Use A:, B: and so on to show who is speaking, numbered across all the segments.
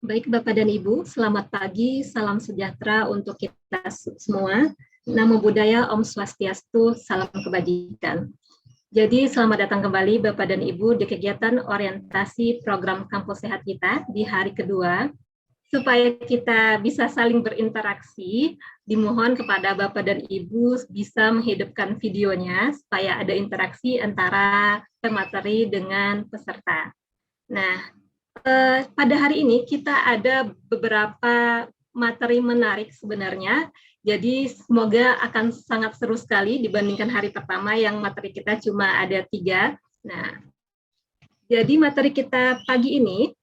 A: Baik Bapak dan Ibu, selamat pagi, salam sejahtera untuk kita semua. Namo Buddhaya, Om Swastiastu, salam kebajikan. Jadi selamat datang kembali Bapak dan Ibu di kegiatan orientasi program Kampus Sehat kita di hari kedua. Supaya kita bisa saling berinteraksi, dimohon kepada Bapak dan Ibu bisa menghidupkan videonya supaya ada interaksi antara pemateri dengan peserta. Nah, pada hari ini kita ada beberapa materi menarik sebenarnya. Jadi semoga akan sangat seru sekali dibandingkan hari pertama yang materi kita cuma ada 3. Nah, jadi materi kita pagi ini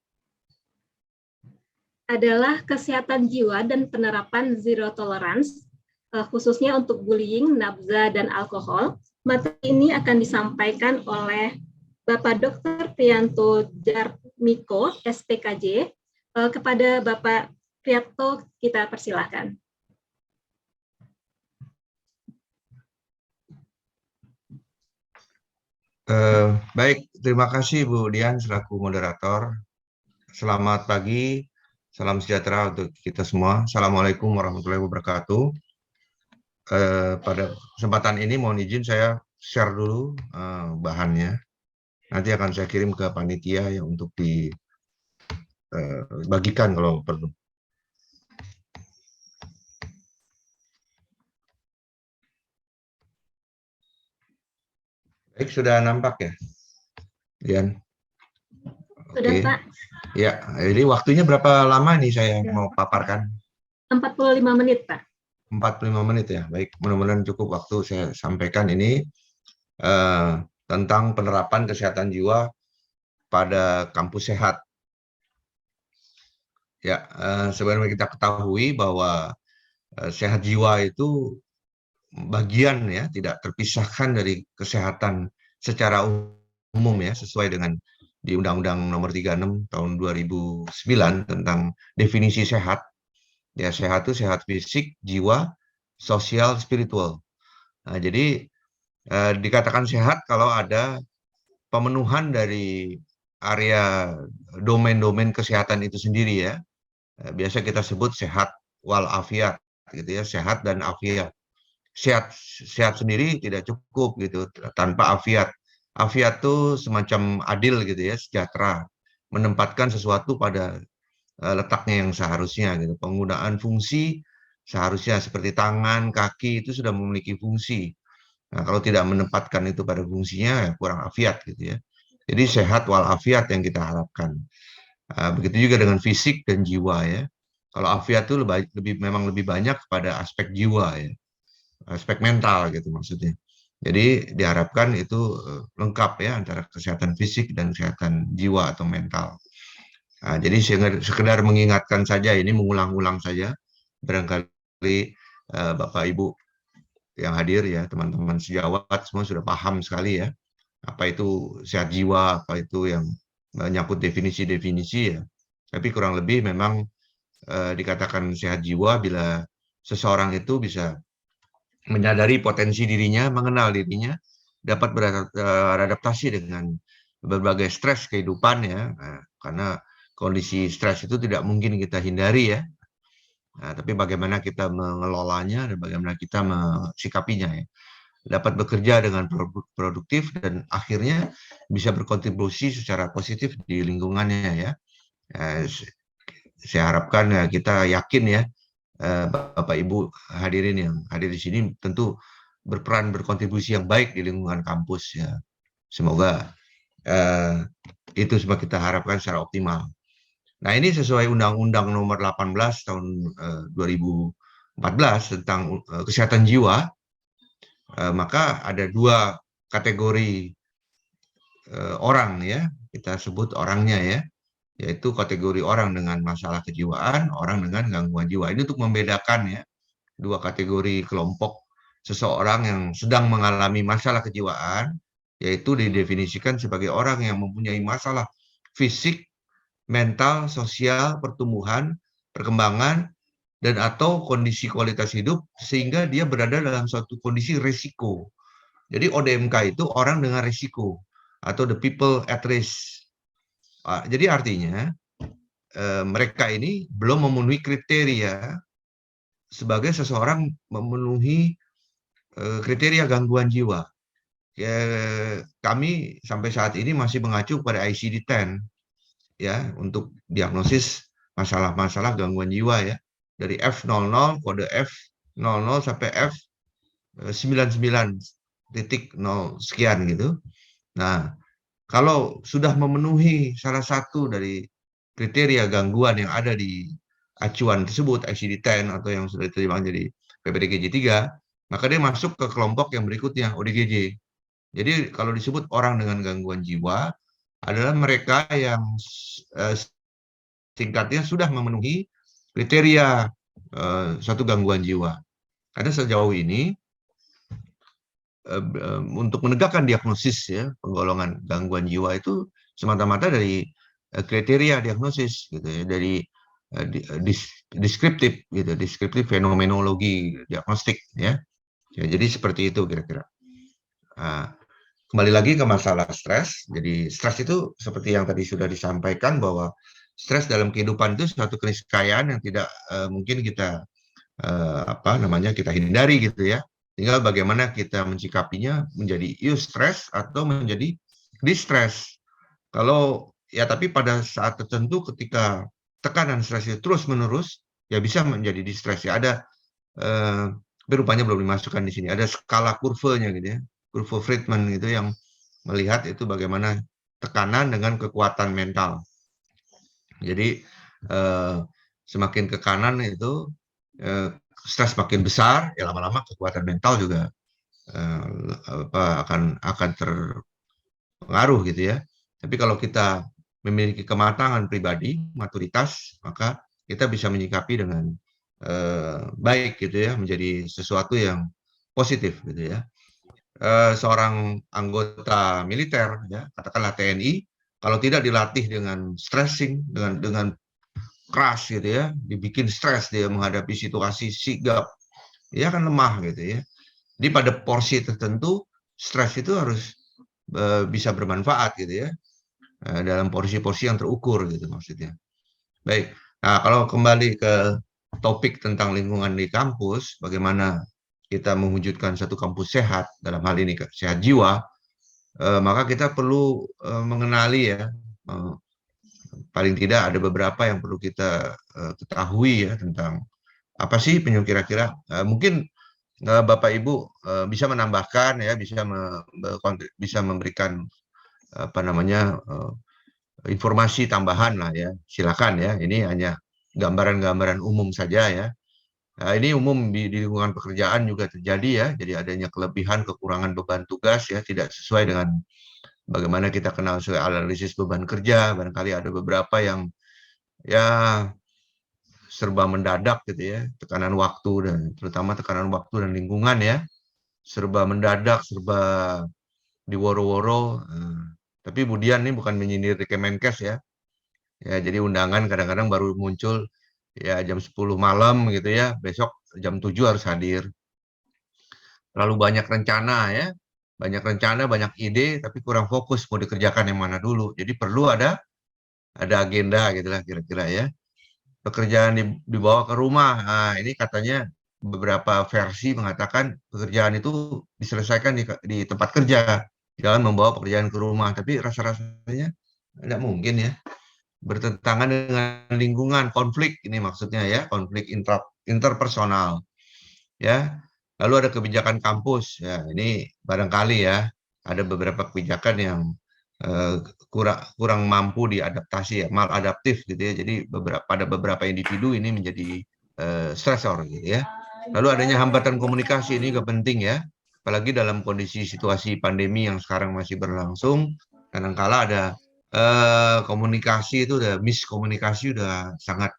A: adalah kesehatan jiwa dan penerapan zero tolerance, khususnya untuk bullying, nafsa, dan alkohol. Materi ini akan disampaikan oleh Bapak Dr. Priyanto Jarmiko, SPKJ. Kepada Bapak Priyanto, kita persilahkan.
B: Baik, terima kasih Bu Dian selaku moderator. Selamat pagi, salam sejahtera untuk kita semua. Assalamualaikum warahmatullahi wabarakatuh. Pada kesempatan ini mohon izin saya share dulu bahannya. Nanti akan saya kirim ke panitia ya untuk dibagikan kalau perlu. Baik, sudah nampak ya, Dian?
A: Sudah,
B: Oke.
A: Pak.
B: Ya, jadi waktunya berapa lama nih saya mau paparkan?
A: 45 menit, Pak.
B: 45 menit ya, baik. Mudah-mudahan cukup waktu saya sampaikan ini tentang penerapan kesehatan jiwa pada kampus sehat. Ya, sebenarnya kita ketahui bahwa sehat jiwa itu bagian ya, tidak terpisahkan dari kesehatan secara umum ya, sesuai dengan di Undang-Undang Nomor 36 Tahun 2009 tentang definisi sehat. Ya, sehat itu sehat fisik, jiwa, sosial, spiritual. Nah, jadi dikatakan sehat kalau ada pemenuhan dari area domain-domain kesehatan itu sendiri ya. Biasa kita sebut sehat walafiat gitu ya, sehat dan afiat. Sehat sendiri tidak cukup gitu tanpa afiat. Afiat itu semacam adil gitu ya, sejahtera, menempatkan sesuatu pada letaknya yang seharusnya gitu. Penggunaan fungsi seharusnya seperti tangan, kaki itu sudah memiliki fungsi. Nah, kalau tidak menempatkan itu pada fungsinya, ya kurang afiat gitu ya. Jadi sehat walafiat yang kita harapkan. Begitu juga dengan fisik dan jiwa ya. Kalau afiat itu memang lebih banyak pada aspek jiwa ya, aspek mental gitu maksudnya. Jadi diharapkan itu lengkap ya antara kesehatan fisik dan kesehatan jiwa atau mental. Jadi sekedar mengingatkan saja, ini mengulang-ulang saja. Barangkali Bapak Ibu yang hadir ya, teman-teman sejawat semua sudah paham sekali ya, apa itu sehat jiwa, apa itu yang menyangkut definisi-definisi ya. Tapi kurang lebih memang dikatakan sehat jiwa bila seseorang itu bisa menyadari potensi dirinya, mengenal dirinya, dapat beradaptasi dengan berbagai stres kehidupan ya, karena kondisi stres itu tidak mungkin kita hindari ya. Nah, tapi bagaimana kita mengelolanya dan bagaimana kita mensikapinya ya. Dapat bekerja dengan produktif dan akhirnya bisa berkontribusi secara positif di lingkungannya ya. Saya harapkan ya, kita yakin ya, Bapak Ibu hadirin yang hadir di sini tentu berperan berkontribusi yang baik di lingkungan kampus ya. Semoga itu semua kita harapkan secara optimal. Nah, ini sesuai Undang-Undang Nomor 18 Tahun 2014 tentang kesehatan jiwa, maka ada 2 kategori orang ya, kita sebut orangnya ya, yaitu kategori orang dengan masalah kejiwaan, orang dengan gangguan jiwa. Ini untuk membedakan ya, 2 kategori kelompok seseorang yang sedang mengalami masalah kejiwaan, yaitu didefinisikan sebagai orang yang mempunyai masalah fisik, mental, sosial, pertumbuhan, perkembangan, dan atau kondisi kualitas hidup sehingga dia berada dalam suatu kondisi risiko. Jadi ODMK itu orang dengan risiko atau the people at risk. Jadi artinya mereka ini belum memenuhi kriteria sebagai seseorang memenuhi kriteria gangguan jiwa. Ya, kami sampai saat ini masih mengacu pada ICD-10 ya untuk diagnosis masalah-masalah gangguan jiwa ya, dari F00 kode F00 sampai F99.0 sekian gitu. Nah, kalau sudah memenuhi salah satu dari kriteria gangguan yang ada di acuan tersebut, ICD-10 atau yang sudah diterima jadi PPDGJ 3, maka dia masuk ke kelompok yang berikutnya, ODGJ. Jadi kalau disebut orang dengan gangguan jiwa adalah mereka yang singkatnya sudah memenuhi kriteria suatu gangguan jiwa. Karena sejauh ini untuk menegakkan diagnosis ya penggolongan gangguan jiwa itu semata-mata dari kriteria diagnosis gitu ya, dari deskriptif gitu, deskriptif fenomenologi diagnostik ya. Ya, jadi seperti itu kira-kira. Kembali lagi ke masalah stres. Jadi stres itu seperti yang tadi sudah disampaikan bahwa stres dalam kehidupan itu suatu keniscayaan yang tidak mungkin kita kita hindari gitu ya. Tinggal bagaimana kita mencikapinya menjadi eustress atau menjadi distress. Kalau ya tapi pada saat tertentu ketika tekanan stres itu terus menerus ya bisa menjadi distress ya. Ada tapi rupanya belum dimasukkan di sini. Ada skala kurvanya gitu ya. Kurva Friedman itu yang melihat itu bagaimana tekanan dengan kekuatan mental. Jadi semakin ke kanan itu stres makin besar, ya lama-lama kekuatan mental juga akan terpengaruh gitu ya. Tapi kalau kita memiliki kematangan pribadi, maturitas, maka kita bisa menyikapi dengan baik gitu ya, menjadi sesuatu yang positif gitu ya. Seorang anggota militer ya, katakanlah TNI, kalau tidak dilatih dengan stressing, dengan keras gitu ya, dibikin stres dia menghadapi situasi sigap, dia akan lemah gitu ya. Jadi pada porsi tertentu stres itu harus bisa bermanfaat gitu ya, dalam porsi-porsi yang terukur gitu maksudnya. Baik, nah kalau kembali ke topik tentang lingkungan di kampus, bagaimana kita mewujudkan satu kampus sehat, dalam hal ini sehat jiwa, maka kita perlu mengenali ya, paling tidak ada beberapa yang perlu kita ketahui ya tentang apa sih penyebab kira-kira. Mungkin Bapak Ibu bisa menambahkan ya, bisa memberikan informasi tambahan lah ya. Silakan ya. Ini hanya gambaran-gambaran umum saja ya. Nah, ini umum di lingkungan pekerjaan juga terjadi ya. Jadi adanya kelebihan, kekurangan beban tugas ya, tidak sesuai dengan bagaimana kita kenal sesuai analisis beban kerja. Barangkali ada beberapa yang ya serba mendadak gitu ya, tekanan waktu dan terutama tekanan waktu dan lingkungan ya, serba mendadak, serba diworo-woro. Tapi kemudian ini bukan menyindir di Kemenkes ya. Ya, jadi undangan kadang-kadang baru muncul ya jam 10 malam gitu ya, besok jam 7 harus hadir. Terlalu banyak rencana ya, banyak ide, tapi kurang fokus mau dikerjakan yang mana dulu. Jadi perlu ada agenda gitu lah kira-kira ya. Pekerjaan dibawa ke rumah. Nah, ini katanya beberapa versi mengatakan pekerjaan itu diselesaikan di tempat kerja, jangan membawa pekerjaan ke rumah. Tapi rasa-rasanya tidak mungkin ya, bertentangan dengan lingkungan, konflik ini maksudnya ya, konflik interpersonal ya. Lalu ada kebijakan kampus ya, ini barangkali ya ada beberapa kebijakan yang kurang mampu diadaptasi ya, maladaptif gitu ya. Jadi pada beberapa individu ini menjadi stresor gitu ya. Lalu adanya hambatan komunikasi ini juga penting ya, apalagi dalam kondisi situasi pandemi yang sekarang masih berlangsung. Kadangkala ada komunikasi itu udah miskomunikasi udah sangat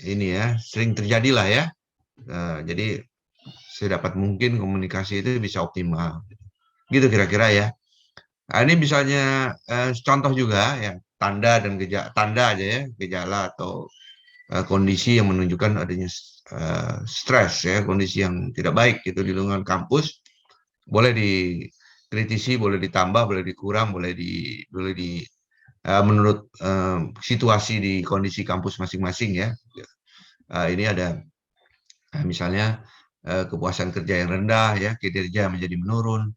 B: ini ya, sering terjadi lah ya. Jadi sedapat mungkin komunikasi itu bisa optimal. Gitu kira-kira ya. Nah, ini misalnya contoh juga ya, tanda aja ya, gejala atau kondisi yang menunjukkan adanya stres ya, kondisi yang tidak baik gitu di lingkungan kampus. Boleh dikritisi, boleh ditambah, boleh dikurang, boleh menurut situasi di kondisi kampus masing-masing ya. Ini ada misalnya kepuasan kerja yang rendah ya, kinerja menjadi menurun,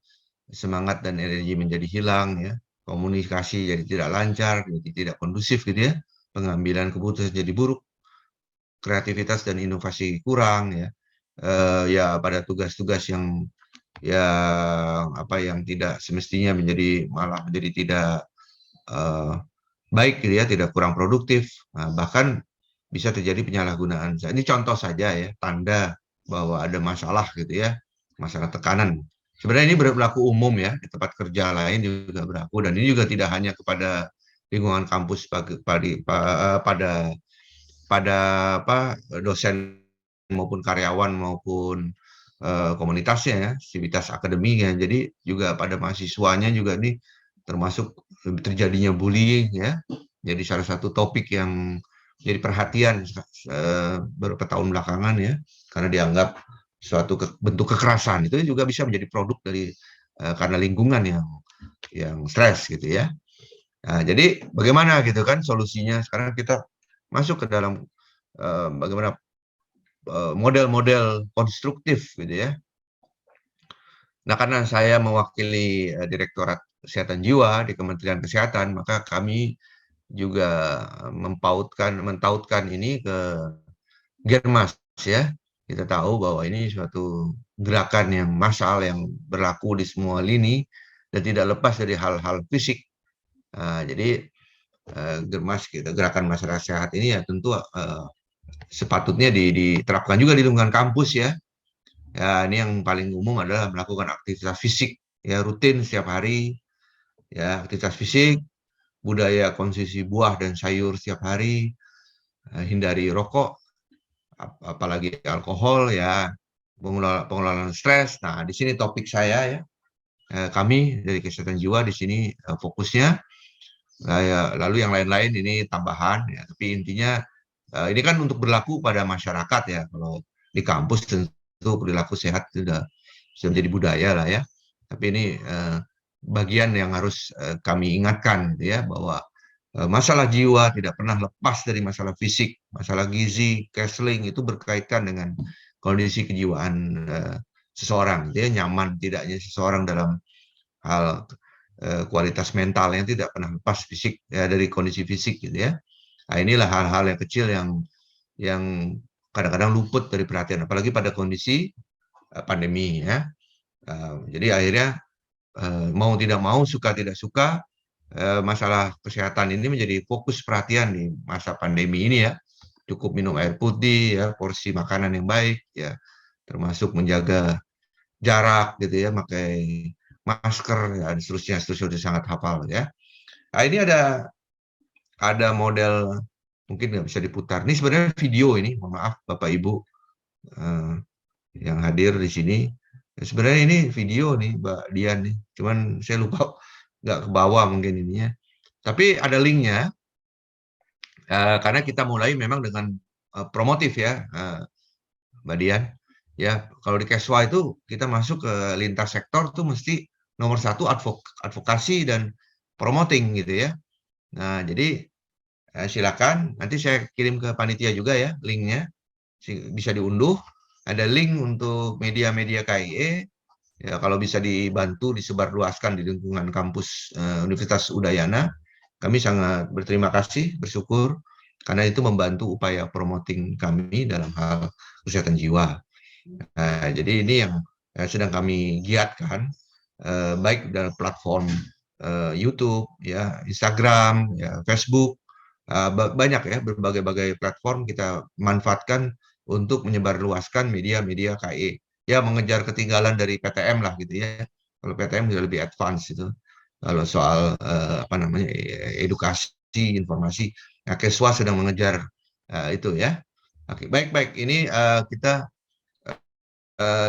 B: semangat dan energi menjadi hilang ya, komunikasi jadi tidak lancar, jadi tidak kondusif gitu ya, pengambilan keputusan jadi buruk, kreativitas dan inovasi kurang ya, ya pada tugas-tugas yang yang tidak semestinya malah menjadi tidak baik gitu ya, tidak kurang produktif, bahkan bisa terjadi penyalahgunaan. Ini contoh saja ya, tanda bahwa ada masalah gitu ya, masalah tekanan. Sebenarnya ini berlaku umum ya, di tempat kerja lain juga berlaku, dan ini juga tidak hanya kepada lingkungan kampus pada dosen maupun karyawan maupun komunitasnya ya, sivitas akademiknya. Jadi juga pada mahasiswanya juga ini termasuk terjadinya bullying ya. Jadi salah satu topik yang jadi perhatian beberapa tahun belakangan ya, karena dianggap suatu bentuk kekerasan itu juga bisa menjadi produk dari karena lingkungan yang stres gitu ya. Nah, jadi bagaimana gitu kan solusinya? Sekarang kita masuk ke dalam bagaimana model-model konstruktif gitu ya. Nah, karena saya mewakili Direktorat Kesehatan Jiwa di Kementerian Kesehatan, maka kami juga mentautkan ini ke Germas ya. Kita tahu bahwa ini suatu gerakan yang massal yang berlaku di semua lini dan tidak lepas dari hal-hal fisik. Jadi Germas kita gerakan masyarakat sehat ini ya tentu sepatutnya diterapkan juga di lingkungan kampus ya. Ya, ini yang paling umum adalah melakukan aktivitas fisik ya rutin setiap hari ya, aktivitas fisik, budaya konsumsi buah dan sayur setiap hari, hindari rokok, apalagi alkohol ya, pengelolaan stres. Nah, di sini topik saya ya. Kami dari Kesehatan Jiwa di sini fokusnya. Lalu yang lain-lain ini tambahan ya, tapi intinya ini kan untuk berlaku pada masyarakat ya. Kalau di kampus tentu perilaku sehat sudah menjadi budaya lah ya. Tapi ini bagian yang harus kami ingatkan ya, bahwa masalah jiwa tidak pernah lepas dari masalah fisik, masalah gizi, counseling itu berkaitan dengan kondisi kejiwaan seseorang, dia nyaman tidaknya seseorang dalam hal kualitas mental yang tidak pernah lepas fisik ya, dari kondisi fisik gitu ya. Nah, inilah hal-hal yang kecil yang kadang-kadang luput dari perhatian, apalagi pada kondisi pandemi ya. Jadi akhirnya mau tidak mau, suka tidak suka, masalah kesehatan ini menjadi fokus perhatian di masa pandemi ini ya. Cukup minum air putih ya, porsi makanan yang baik ya, termasuk menjaga jarak gitu ya, pakai masker ya, dan seterusnya sudah sangat hafal ya. Nah, ini ada model mungkin nggak bisa diputar. Ini sebenarnya video ini, mohon maaf Bapak Ibu yang hadir di sini. Sebenarnya ini video nih Mbak Dian nih, cuman saya lupa nggak ke bawah mungkin ininya. Tapi ada linknya karena kita mulai memang dengan promotif ya Mbak Dian. Ya, kalau di Keswa itu kita masuk ke lintas sektor tuh mesti nomor satu advokasi dan promoting gitu ya. Nah, jadi silakan nanti saya kirim ke panitia juga ya linknya, bisa diunduh. Ada link untuk media-media KIE ya, kalau bisa dibantu disebarluaskan di lingkungan kampus Universitas Udayana, kami sangat berterima kasih, bersyukur karena itu membantu upaya promoting kami dalam hal kesehatan jiwa. Nah, jadi ini yang sedang kami giatkan, baik dalam platform YouTube, ya, Instagram, ya, Facebook, banyak ya, berbagai-bagai platform kita manfaatkan untuk menyebarluaskan media-media KE. Ya, mengejar ketinggalan dari PTM lah gitu ya. Kalau PTM sudah lebih advance itu. Kalau soal edukasi, informasi, nah, Keswa sedang mengejar itu ya. Oke, baik. Ini kita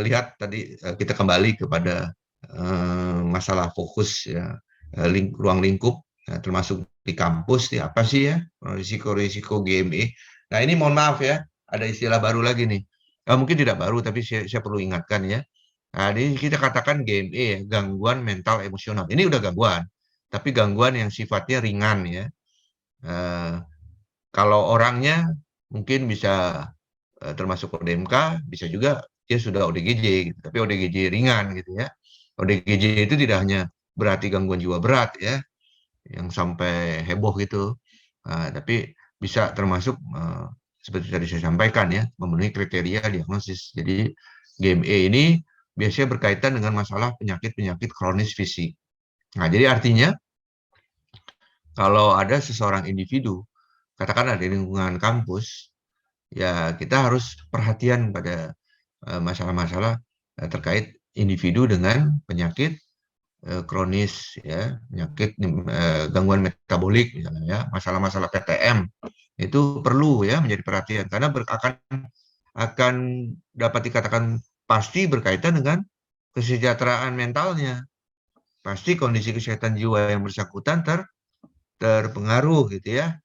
B: lihat tadi kita kembali kepada masalah fokus ya, ruang lingkup ya, termasuk di kampus nih, apa sih ya risiko-risiko GME. Nah, ini mohon maaf ya, ada istilah baru lagi nih. Mungkin tidak baru tapi saya perlu ingatkan ya. Nah, ini kita katakan GME ya, gangguan mental emosional. Ini udah gangguan. tapi gangguan yang sifatnya ringan ya. Eh, Kalau orangnya mungkin bisa termasuk ODMK, bisa juga dia sudah ODGJ, gitu. Tapi ODGJ ringan gitu ya. ODGJ itu tidak hanya berarti gangguan jiwa berat ya, yang sampai heboh gitu, tapi bisa termasuk seperti tadi saya sampaikan ya, memenuhi kriteria diagnosis. Jadi GME ini biasanya berkaitan dengan masalah penyakit-penyakit kronis fisik. Nah, jadi artinya kalau ada seseorang individu, katakanlah di lingkungan kampus, ya kita harus perhatian pada masalah-masalah terkait individu dengan penyakit kronis ya, penyakit gangguan metabolik misalnya ya, masalah-masalah PTM itu perlu ya menjadi perhatian karena akan dapat dikatakan pasti berkaitan dengan kesejahteraan mentalnya. Pasti kondisi kesehatan jiwa yang bersangkutan terpengaruh gitu ya.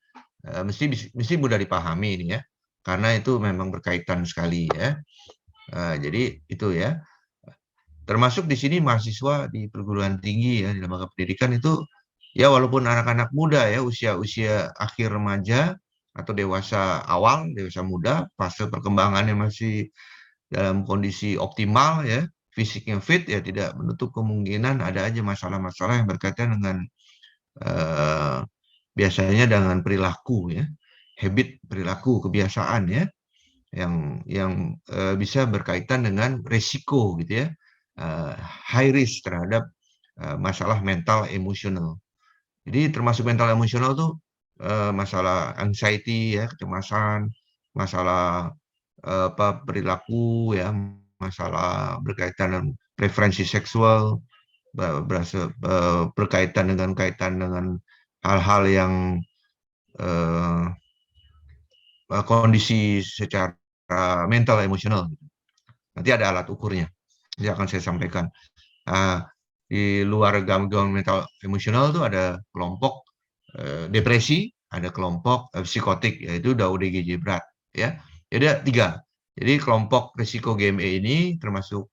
B: Mesti mudah dipahami ini ya. Karena itu memang berkaitan sekali ya. Jadi itu ya. Termasuk di sini mahasiswa di perguruan tinggi ya, di lembaga pendidikan itu ya walaupun anak-anak muda ya, usia-usia akhir remaja atau dewasa awal, dewasa muda, fase perkembangannya masih dalam kondisi optimal ya, fisiknya fit ya, tidak menutup kemungkinan ada aja masalah-masalah yang berkaitan dengan biasanya dengan perilaku ya, habit, perilaku, kebiasaan ya, yang bisa berkaitan dengan resiko gitu ya, high risk terhadap masalah mental emosional. Jadi termasuk mental emosional tuh masalah anxiety ya, kecemasan, masalah perilaku ya, masalah berkaitan dengan preferensi seksual, berkaitan dengan hal-hal yang kondisi secara mental emosional. Nanti ada alat ukurnya, ini akan saya sampaikan. Di luar gangguan mental emosional itu ada kelompok depresi, ada kelompok psikotik, yaitu udah ODGJ berat ya. Jadi ada 3. Jadi kelompok risiko GME ini termasuk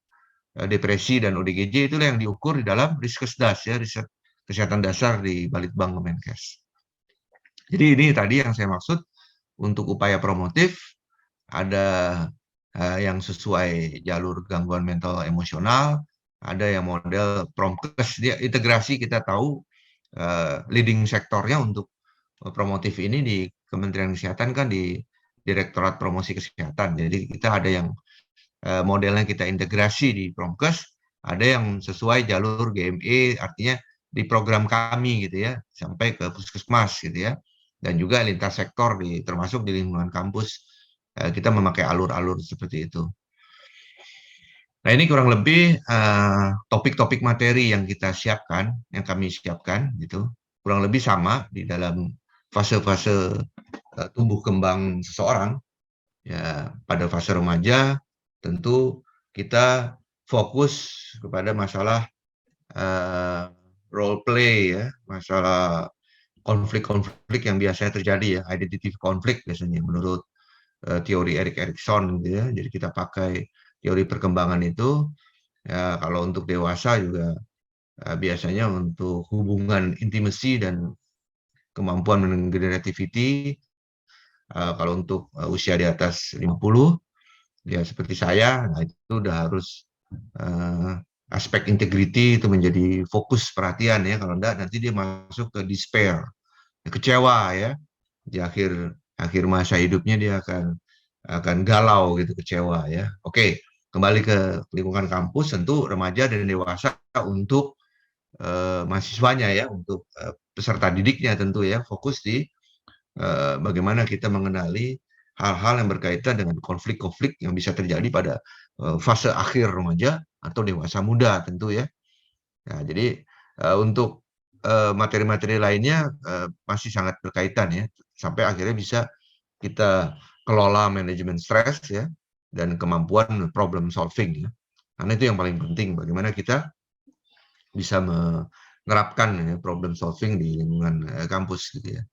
B: depresi dan ODGJ itulah yang diukur di dalam Riskesdas ya, riset kesehatan dasar di Balitbang Kemenkes. Jadi ini tadi yang saya maksud untuk upaya promotif, ada yang sesuai jalur gangguan mental emosional, ada yang model Promkes, dia integrasi. Kita tahu leading sektornya untuk promotif ini di Kementerian Kesehatan kan di Direktorat Promosi Kesehatan. Jadi kita ada yang modelnya kita integrasi di Promkes, ada yang sesuai jalur GME, artinya di program kami gitu ya, sampai ke puskesmas gitu ya, dan juga lintas sektor termasuk di lingkungan kampus kita memakai alur-alur seperti itu. Nah, ini kurang lebih topik-topik materi yang kita siapkan, yang kami siapkan gitu, kurang lebih sama di dalam fase-fase tumbuh kembang seseorang. Ya, pada fase remaja tentu kita fokus kepada masalah role play ya, masalah konflik-konflik yang biasanya terjadi ya, identity konflik biasanya menurut teori Erik Erikson gitu ya. Jadi kita pakai teori perkembangan itu. Ya, kalau untuk dewasa juga biasanya untuk hubungan intimacy dan kemampuan generativity. Kalau untuk usia di atas 50 ya seperti saya, nah itu udah harus aspek integrity itu menjadi fokus perhatian ya. Kalau enggak nanti dia masuk ke despair, kecewa ya. Di akhir masa hidupnya dia akan galau gitu, kecewa ya. Oke, kembali ke lingkungan kampus, tentu remaja dan dewasa untuk mahasiswanya ya, untuk peserta didiknya tentu ya, fokus di bagaimana kita mengenali hal-hal yang berkaitan dengan konflik-konflik yang bisa terjadi pada fase akhir remaja atau dewasa muda tentu ya. Nah, jadi untuk materi-materi lainnya masih sangat berkaitan ya, sampai akhirnya bisa kita kelola manajemen stres ya, dan kemampuan problem solving ya. Karena itu yang paling penting, bagaimana kita bisa menerapkan ya, problem solving di lingkungan kampus gitu ya.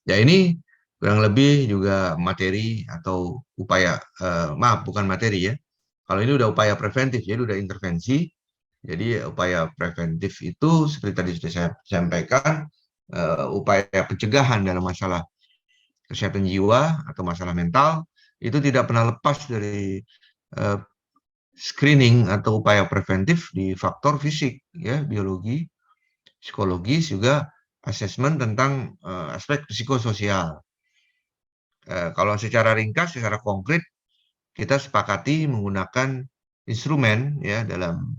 B: Ya ini kurang lebih juga materi atau upaya, maaf bukan materi ya. Kalau ini udah upaya preventif, jadi udah intervensi Jadi upaya preventif itu seperti tadi sudah saya sampaikan, upaya pencegahan dalam masalah kesehatan jiwa atau masalah mental itu tidak pernah lepas dari uh, screening atau upaya preventif di faktor fisik, ya, biologi, psikologis, juga asesmen tentang aspek psikososial. Kalau secara ringkas, secara konkret, kita sepakati menggunakan instrumen, ya, dalam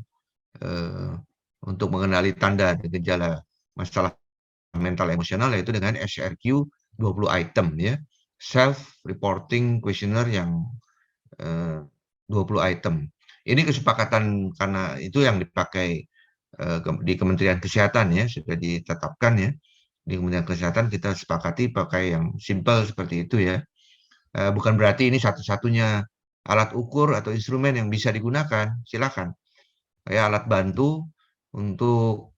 B: uh, untuk mengenali tanda dan gejala masalah mental emosional, yaitu dengan SRQ 20 item, ya, self reporting questionnaire yang 20 item. Ini kesepakatan karena itu yang dipakai di Kementerian Kesehatan, ya, sudah ditetapkan, ya. Di Kementerian Kesehatan kita sepakati pakai yang simple seperti itu, ya. Bukan berarti ini satu-satunya alat ukur atau instrumen yang bisa digunakan, silakan. Ya, alat bantu untuk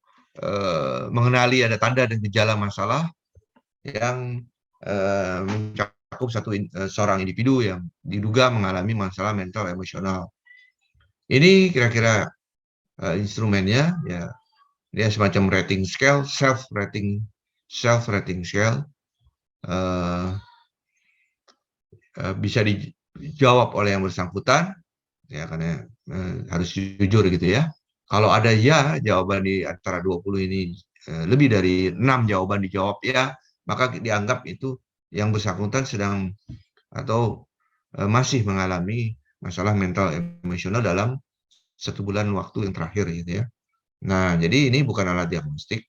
B: mengenali ada tanda dan gejala masalah yang mencakup seorang individu yang diduga mengalami masalah mental emosional. Ini kira-kira instrumennya, ya, dia semacam rating scale, self rating scale, bisa dijawab oleh yang bersangkutan, ya, karena harus jujur gitu, ya. Kalau ada ya jawaban di antara 20 ini, lebih dari 6 jawaban dijawab ya, maka dianggap itu yang bersangkutan sedang atau masih mengalami masalah mental emosional dalam 1 bulan waktu yang terakhir, gitu, ya. Nah, jadi ini bukan alat diagnostik,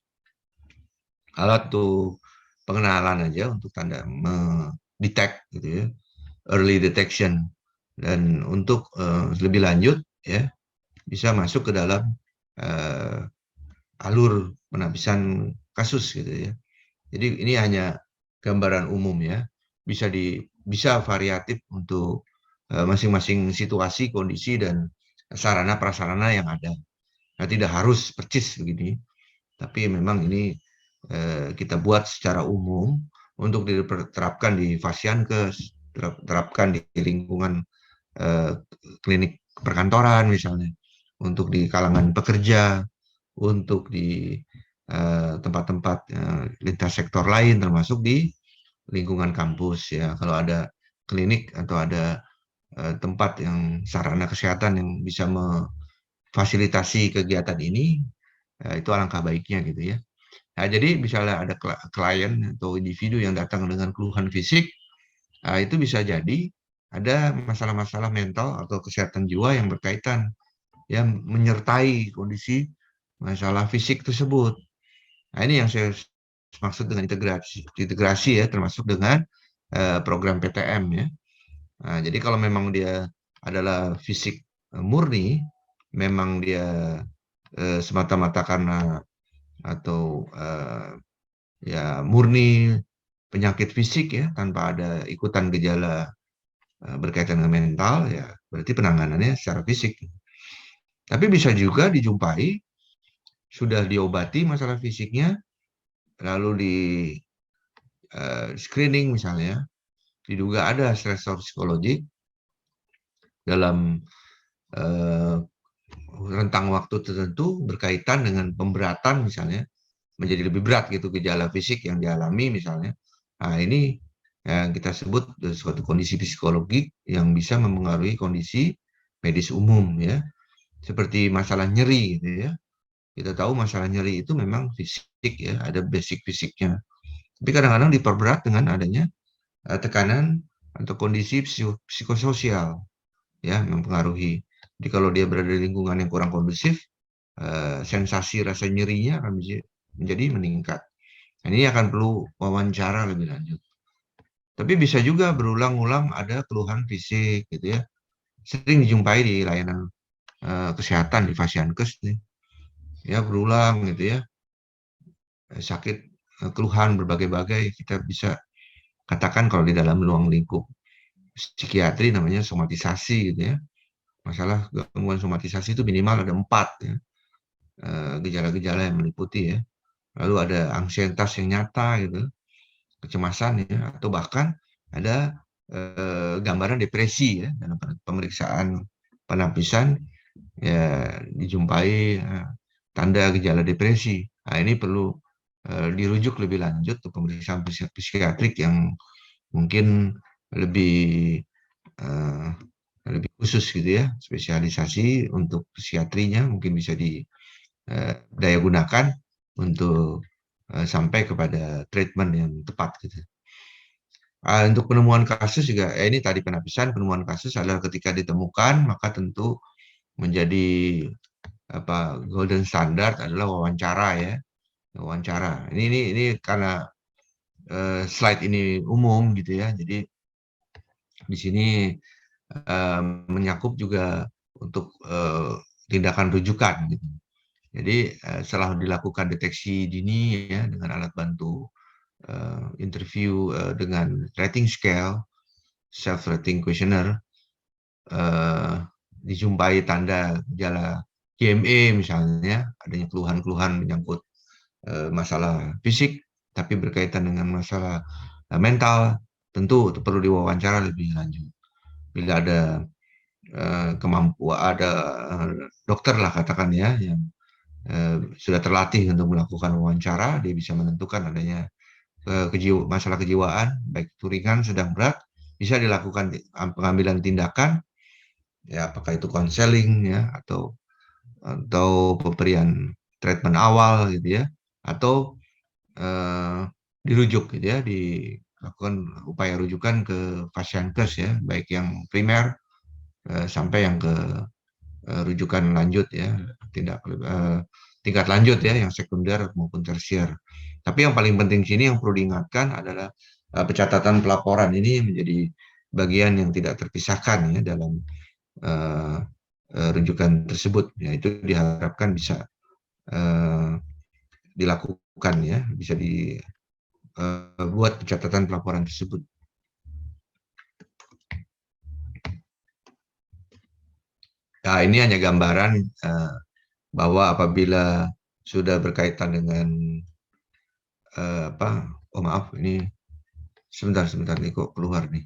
B: alat tuh pengenalan aja untuk tanda mendetek, gitu, ya, early detection, dan untuk lebih lanjut, ya, bisa masuk ke dalam alur penapisan kasus, gitu, ya. Jadi ini hanya gambaran umum, ya, bisa variatif untuk masing-masing situasi, kondisi, dan sarana prasarana yang ada. Nah, tidak harus percis begini, tapi memang ini kita buat secara umum untuk diterapkan di fasiankes, terapkan di lingkungan klinik perkantoran misalnya, untuk di kalangan pekerja, untuk di tempat-tempat lintas sektor lain, termasuk di lingkungan kampus, ya. Kalau ada klinik atau ada tempat yang sarana kesehatan yang bisa memfasilitasi kegiatan ini, itu alangkah baiknya, gitu, ya. Nah, jadi misalnya ada klien atau individu yang datang dengan keluhan fisik, itu bisa jadi ada masalah-masalah mental atau kesehatan jiwa yang berkaitan, yang menyertai kondisi masalah fisik tersebut. Nah, ini yang saya maksud dengan integrasi, ya, termasuk dengan program PTM, ya. Nah, jadi kalau memang dia adalah fisik murni, memang dia semata-mata karena atau ya murni penyakit fisik, ya, tanpa ada ikutan gejala berkaitan dengan mental, ya, berarti penanganannya secara fisik. Tapi bisa juga dijumpai sudah diobati masalah fisiknya, lalu di screening misalnya, diduga ada stresor psikologik dalam rentang waktu tertentu berkaitan dengan pemberatan misalnya, menjadi lebih berat gitu gejala fisik yang dialami misalnya. Nah, ini yang kita sebut suatu kondisi psikologik yang bisa mempengaruhi kondisi medis umum, ya. Seperti masalah nyeri, gitu, ya. Kita tahu masalah nyeri itu memang fisik, ya, ada basic fisiknya. Tapi kadang-kadang diperberat dengan adanya tekanan atau kondisi psikososial, ya, mempengaruhi. Jadi kalau dia berada di lingkungan yang kurang kondusif, sensasi rasa nyerinya akan menjadi meningkat. Nah, ini akan perlu wawancara lebih lanjut. Tapi bisa juga berulang-ulang ada keluhan fisik, gitu, ya. Sering dijumpai di layanan kesehatan di fasiankes nih, ya, berulang, gitu, ya, sakit, keluhan berbagai-bagai. Kita bisa katakan kalau di dalam ruang lingkup psikiatri namanya somatisasi, gitu, ya. Masalah gangguan somatisasi itu minimal ada 4, ya, gejala-gejala yang meliputi, ya. Lalu ada ansietas yang nyata, gitu, kecemasan, ya, atau bahkan ada gambaran depresi, ya, dalam pemeriksaan penapisan ya dijumpai tanda gejala depresi. Nah, ini perlu dirujuk lebih lanjut ke pemeriksaan psikiatrik yang mungkin lebih eh, lebih khusus gitu ya, spesialisasi untuk psikiatrinya mungkin bisa daya gunakan untuk sampai kepada treatment yang tepat gitu. Untuk penemuan kasus juga, ini tadi penapisan, penemuan kasus adalah ketika ditemukan maka tentu menjadi golden standard adalah wawancara ya, wawancara. Ini karena slide ini umum gitu ya, jadi di sini menyakup juga untuk tindakan rujukan gitu. Jadi setelah dilakukan deteksi dini ya dengan alat bantu interview dengan rating scale, self rating questionnaire, dijumpai tanda gejala GME misalnya, adanya keluhan-keluhan menyangkut masalah fisik, tapi berkaitan dengan masalah mental, tentu perlu diwawancara lebih lanjut. Bila ada kemampuan, ada dokter lah katakan ya, yang sudah terlatih untuk melakukan wawancara, dia bisa menentukan adanya masalah kejiwaan, baik itu ringan, sedang, berat, bisa dilakukan pengambilan tindakan, ya apakah itu konseling ya atau pemberian treatment awal gitu ya, atau dirujuk gitu ya, dilakukan upaya rujukan ke Fasiankes ya, baik yang primer sampai yang ke rujukan lanjut ya, tingkat lanjut ya, yang sekunder maupun tersier. Tapi yang paling penting sini yang perlu diingatkan adalah pencatatan pelaporan ini menjadi bagian yang tidak terpisahkan ya dalam rujukan tersebut. Ya, itu diharapkan bisa dilakukan ya, bisa dibuat pencatatan pelaporan tersebut. Nah, ini hanya gambaran bahwa apabila sudah berkaitan dengan oh maaf, ini sebentar nih kok keluar nih.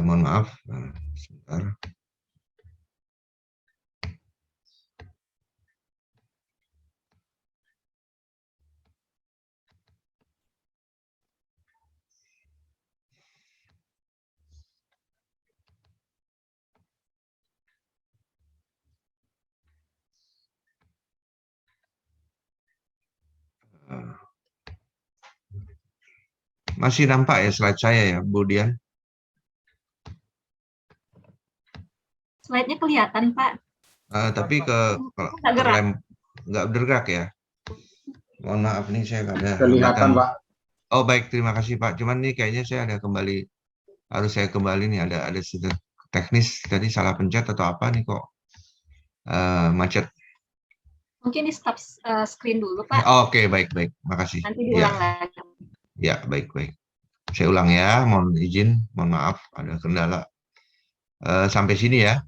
B: Mohon maaf, sebentar. Masih nampak ya slide saya ya, Bu Dian?
A: Slide-nya kelihatan, Pak.
B: Tapi nggak bergerak ya. Mohon maaf nih, saya nggak ada
C: kelihatan, Pak.
B: Oh baik, terima kasih Pak. Cuman nih kayaknya saya harus saya kembali nih, ada sedikit teknis tadi salah pencet atau apa nih kok macet.
A: Mungkin di stop screen dulu, Pak.
B: Oke, baik, makasih.
A: Nanti diulang lagi.
B: Ya, baik. Saya ulang ya, mohon izin, mohon maaf, ada kendala. Sampai sini ya.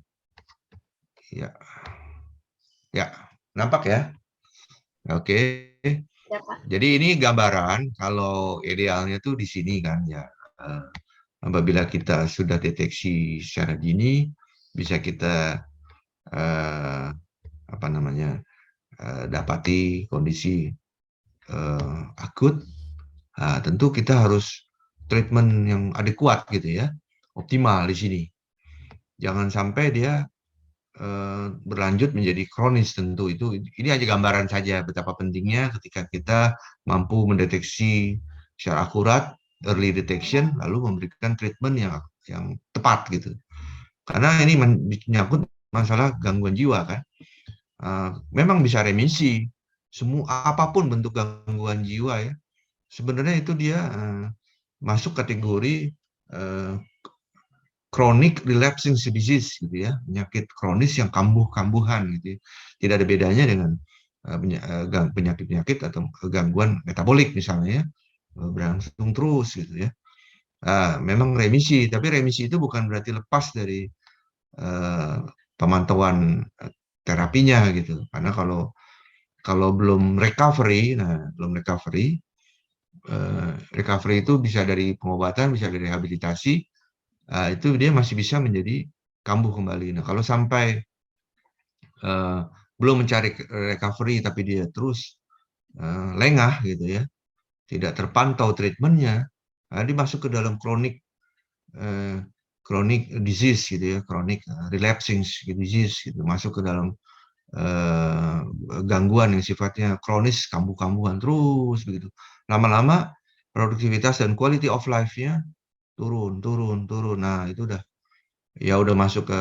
B: Ya, nampak ya? Oke.
A: Ya, Pak.
B: Jadi ini gambaran, kalau idealnya tuh di sini kan ya. Apabila kita sudah deteksi secara dini, bisa kita dapati kondisi akut. Nah, tentu kita harus treatment yang adekuat gitu ya, optimal di sini. Jangan sampai dia berlanjut menjadi kronis. Tentu ini hanya gambaran saja betapa pentingnya ketika kita mampu mendeteksi secara akurat, early detection, lalu memberikan treatment yang tepat gitu. Karena ini menyangkut masalah gangguan jiwa kan. Memang bisa remisi, apapun bentuk gangguan jiwa ya. Sebenarnya itu dia masuk kategori chronic relapsing disease gitu ya, penyakit kronis yang kambuh-kambuhan gitu ya. Tidak ada bedanya dengan penyakit-penyakit atau gangguan metabolik misalnya ya, berlangsung terus gitu ya. Memang remisi, tapi remisi itu bukan berarti lepas dari pemantauan terapinya gitu. Karena kalau belum recovery, recovery itu bisa dari pengobatan, bisa dari rehabilitasi, itu dia masih bisa menjadi kambuh kembali. Nah, kalau sampai belum mencari recovery tapi dia terus lengah gitu ya, tidak terpantau treatmentnya, dia masuk ke dalam chronic disease gitu ya, chronic relapsing disease gitu, masuk ke dalam gangguan yang sifatnya kronis, kambuh-kambuhan terus begitu. Lama-lama produktivitas dan quality of life-nya turun. Nah, itu udah masuk ke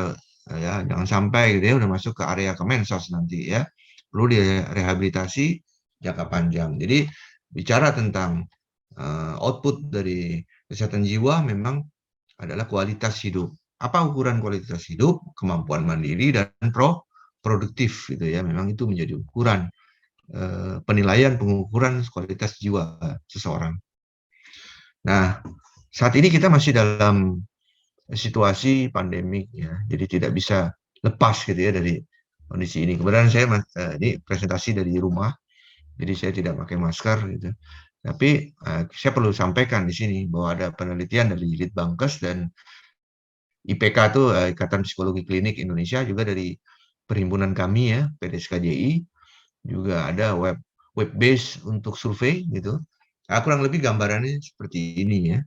B: ya jangan sampai gitu ya, udah masuk ke area Kemensos nanti ya. Perlu direhabilitasi jangka panjang. Jadi bicara tentang output dari kesehatan jiwa memang adalah kualitas hidup. Apa ukuran kualitas hidup? Kemampuan mandiri dan produktif gitu ya. Memang itu menjadi ukuran penilaian pengukuran kualitas jiwa seseorang. Nah, saat ini kita masih dalam situasi pandemik ya, jadi tidak bisa lepas gitu ya dari kondisi ini. Kebetulan saya ini presentasi dari rumah, jadi saya tidak pakai masker gitu. Tapi saya perlu sampaikan di sini bahwa ada penelitian dari Litbangkes dan IPK itu Ikatan Psikologi Klinik Indonesia, juga dari perhimpunan kami ya PDSKJI, juga ada web base untuk survei gitu. Kurang lebih gambarannya seperti ini ya.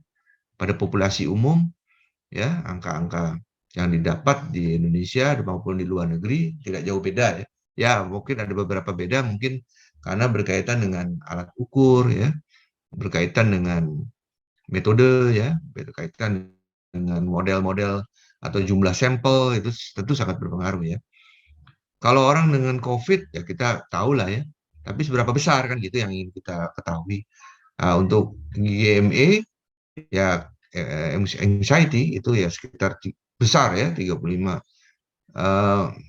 B: Pada populasi umum ya, angka-angka yang didapat di Indonesia maupun di luar negeri tidak jauh beda ya. Ya, mungkin ada beberapa beda mungkin karena berkaitan dengan alat ukur ya, berkaitan dengan metode ya, berkaitan dengan model-model atau jumlah sampel, itu tentu sangat berpengaruh ya. Kalau orang dengan COVID ya kita tahu lah ya, tapi seberapa besar kan gitu yang ingin kita ketahui. Untuk GME ya, anxiety itu ya sekitar besar ya 35.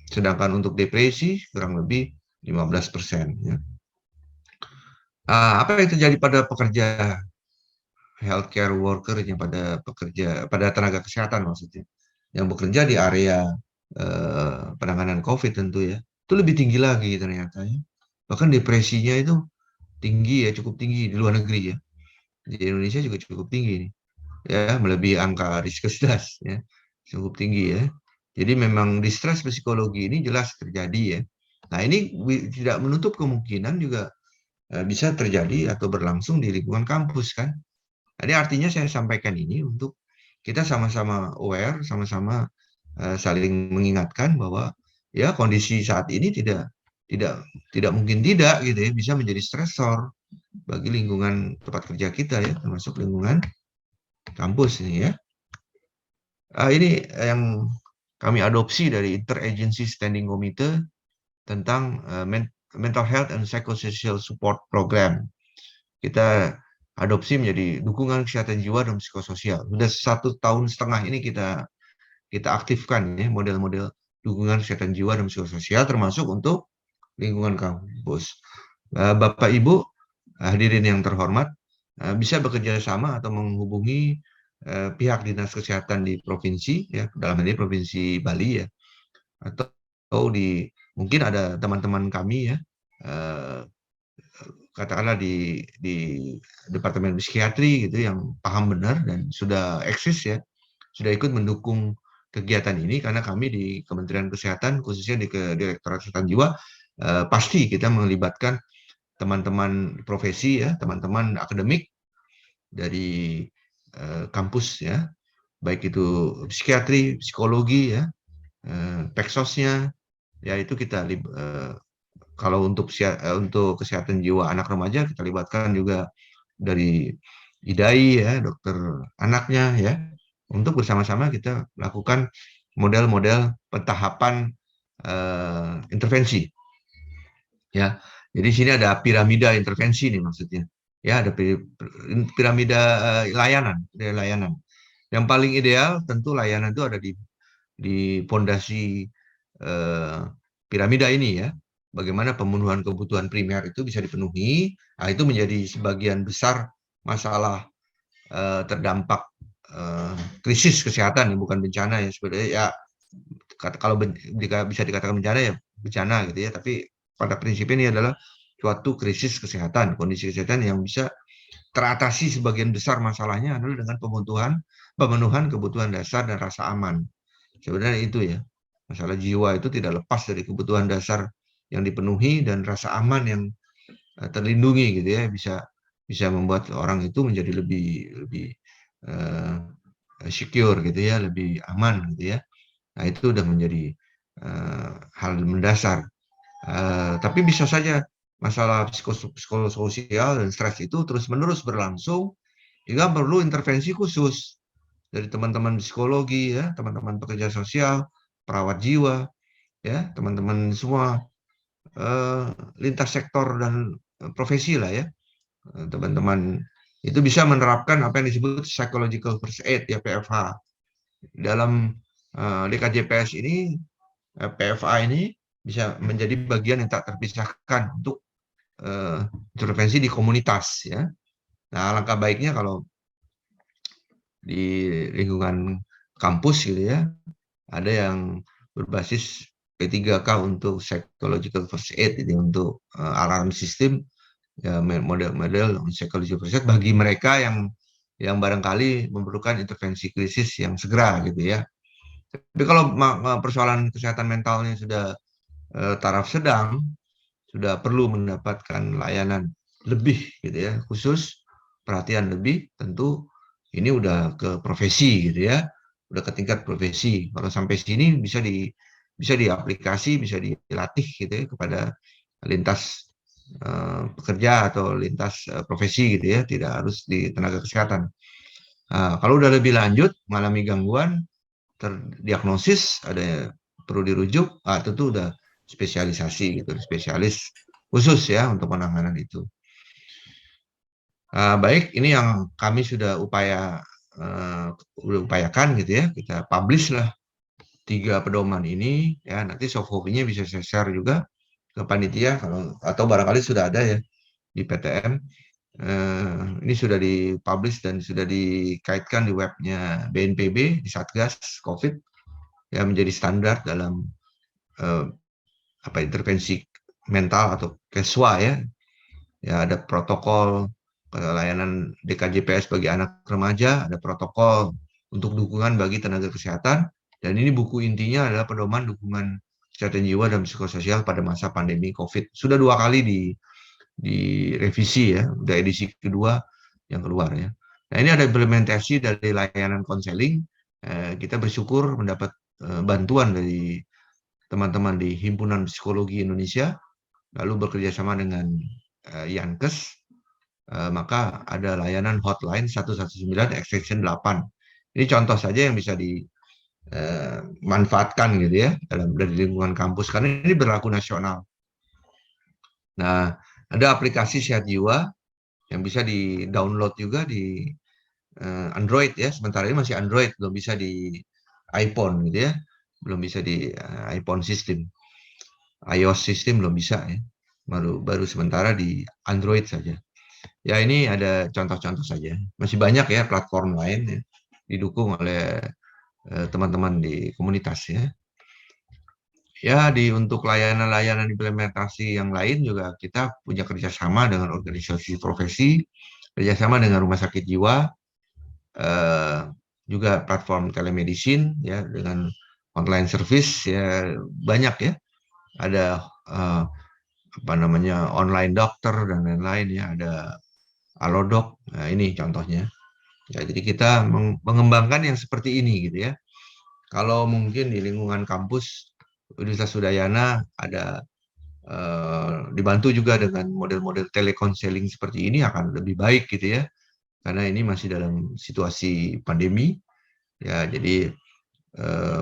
B: Sedangkan untuk depresi kurang lebih 15% ya. Apa yang terjadi pada pekerja healthcare worker yang pada tenaga kesehatan maksudnya, yang bekerja di area penanganan COVID tentu ya, itu lebih tinggi lagi ternyata ya. Bahkan depresinya itu tinggi ya, cukup tinggi di luar negeri ya. Di Indonesia juga cukup tinggi nih. Ya, melebihi angka Riskesdas ya. Cukup tinggi ya. Jadi memang distress psikologi ini jelas terjadi ya. Nah, ini tidak menutup kemungkinan juga bisa terjadi atau berlangsung di lingkungan kampus kan. Jadi artinya saya sampaikan ini untuk kita sama-sama aware, sama-sama saling mengingatkan bahwa ya kondisi saat ini tidak mungkin tidak gitu ya, bisa menjadi stresor bagi lingkungan tempat kerja kita ya, termasuk lingkungan kampus ini ya. Ini yang kami adopsi dari Interagency Standing Committee tentang Mental Health and Psychosocial Support Program. Kita adopsi menjadi dukungan kesehatan jiwa dan psikososial. Sudah 1,5 tahun ini kita aktifkan ya model-model dukungan kesehatan jiwa dan psikososial, termasuk untuk lingkungan kampus. Bapak Ibu hadirin yang terhormat, bisa bekerja sama atau menghubungi pihak dinas kesehatan di provinsi ya, dalam hal ini provinsi Bali ya, atau mungkin ada teman-teman kami ya, katakanlah di departemen psikiatri gitu yang paham benar dan sudah eksis ya, sudah ikut mendukung kegiatan ini, karena kami di Kementerian Kesehatan khususnya di Direktorat Kesehatan Jiwa pasti kita melibatkan teman-teman profesi ya, teman-teman akademik dari kampus ya, baik itu psikiatri, psikologi ya, peksosnya ya, itu kita kalau untuk kesehatan jiwa anak remaja kita libatkan juga dari IDAI ya, dokter anaknya ya, untuk bersama-sama kita lakukan model-model pentahapan intervensi ya. Jadi sini ada piramida intervensi nih maksudnya ya, ada piramida layanan. Yang paling ideal tentu layanan itu ada di pondasi piramida ini ya. Bagaimana pemenuhan kebutuhan primer itu bisa dipenuhi, itu menjadi sebagian besar masalah terdampak krisis kesehatan, bukan bencana ya sebenarnya ya. Kalau bisa dikatakan bencana ya bencana gitu ya, tapi pada prinsipnya ini adalah suatu krisis kesehatan, kondisi kesehatan yang bisa teratasi sebagian besar masalahnya adalah dengan pemenuhan kebutuhan dasar dan rasa aman. Sebenarnya itu ya. Masalah jiwa itu tidak lepas dari kebutuhan dasar yang dipenuhi dan rasa aman yang terlindungi gitu ya, bisa membuat orang itu menjadi lebih uh, secure gitu ya, lebih aman gitu ya. Nah, itu udah menjadi hal mendasar. Tapi bisa saja masalah psikososial dan stres itu terus-menerus berlangsung, juga perlu intervensi khusus dari teman-teman psikologi ya, teman-teman pekerja sosial, perawat jiwa ya, teman-teman semua lintas sektor dan profesi lah ya. Teman-teman itu bisa menerapkan apa yang disebut psychological first aid ya, PFH. Dalam DKJPS ini, PFA ini bisa menjadi bagian yang tak terpisahkan untuk intervensi di komunitas ya. Nah, alangkah baiknya kalau di lingkungan kampus gitu ya, ada yang berbasis P3K untuk psychological first aid, ini untuk alarm system ya, model-model psychological first aid bagi mereka yang barangkali memerlukan intervensi krisis yang segera gitu ya. Tapi kalau persoalan kesehatan mentalnya sudah taraf sedang, sudah perlu mendapatkan layanan lebih gitu ya, khusus perhatian lebih, tentu ini udah ke profesi gitu ya, udah ke tingkat profesi. Kalau sampai sini bisa diaplikasi, bisa dilatih gitu ya kepada lintas pekerja atau lintas profesi gitu ya, tidak harus di tenaga kesehatan. Nah, kalau udah lebih lanjut mengalami gangguan, terdiagnosis ada perlu dirujuk, tentu udah spesialisasi gitu, spesialis khusus ya untuk penanganan itu. Baik, ini yang kami sudah upayakan gitu ya, kita publish lah 3 pedoman ini ya, nanti soft copy-nya bisa saya share juga ke panitia kalau atau barangkali sudah ada ya di PTM. Ini sudah dipublish dan sudah dikaitkan di webnya BNPB di Satgas COVID ya, menjadi standar dalam intervensi mental atau KESWA ya. Ya, ada protokol layanan DKJPS bagi anak remaja, ada protokol untuk dukungan bagi tenaga kesehatan, dan ini buku intinya adalah pedoman dukungan kesehatan jiwa dan psikososial pada masa pandemi COVID. Sudah 2 kali direvisi ya, udah edisi kedua yang keluar ya. Nah, ini ada implementasi dari layanan konseling. Kita bersyukur mendapat bantuan dari teman-teman di Himpunan Psikologi Indonesia, lalu bekerjasama dengan Yankes, maka ada layanan hotline 119 extension 8. Ini contoh saja yang bisa dimanfaatkan gitu ya dari lingkungan kampus, karena ini berlaku nasional. Nah, ada aplikasi Sehat Jiwa yang bisa di-download juga di Android ya. Sementara ini masih Android, belum bisa di iPhone gitu ya. Belum bisa di iPhone system. iOS system belum bisa ya. Baru sementara di Android saja. Ya, ini ada contoh-contoh saja. Masih banyak ya platform lain ya, didukung oleh teman-teman di komunitas ya. Ya, untuk layanan-layanan implementasi yang lain juga kita punya kerjasama dengan organisasi profesi, kerjasama dengan rumah sakit jiwa, juga platform telemedicine ya, dengan online service ya, banyak ya. Ada online dokter dan lain-lain ya, ada Alodoc. Nah, ini contohnya. Ya, jadi kita mengembangkan yang seperti ini gitu ya. Kalau mungkin di lingkungan kampus Universitas Udayana ada dibantu juga dengan model-model telekonseling seperti ini akan lebih baik gitu ya. Karena ini masih dalam situasi pandemi. Ya, jadi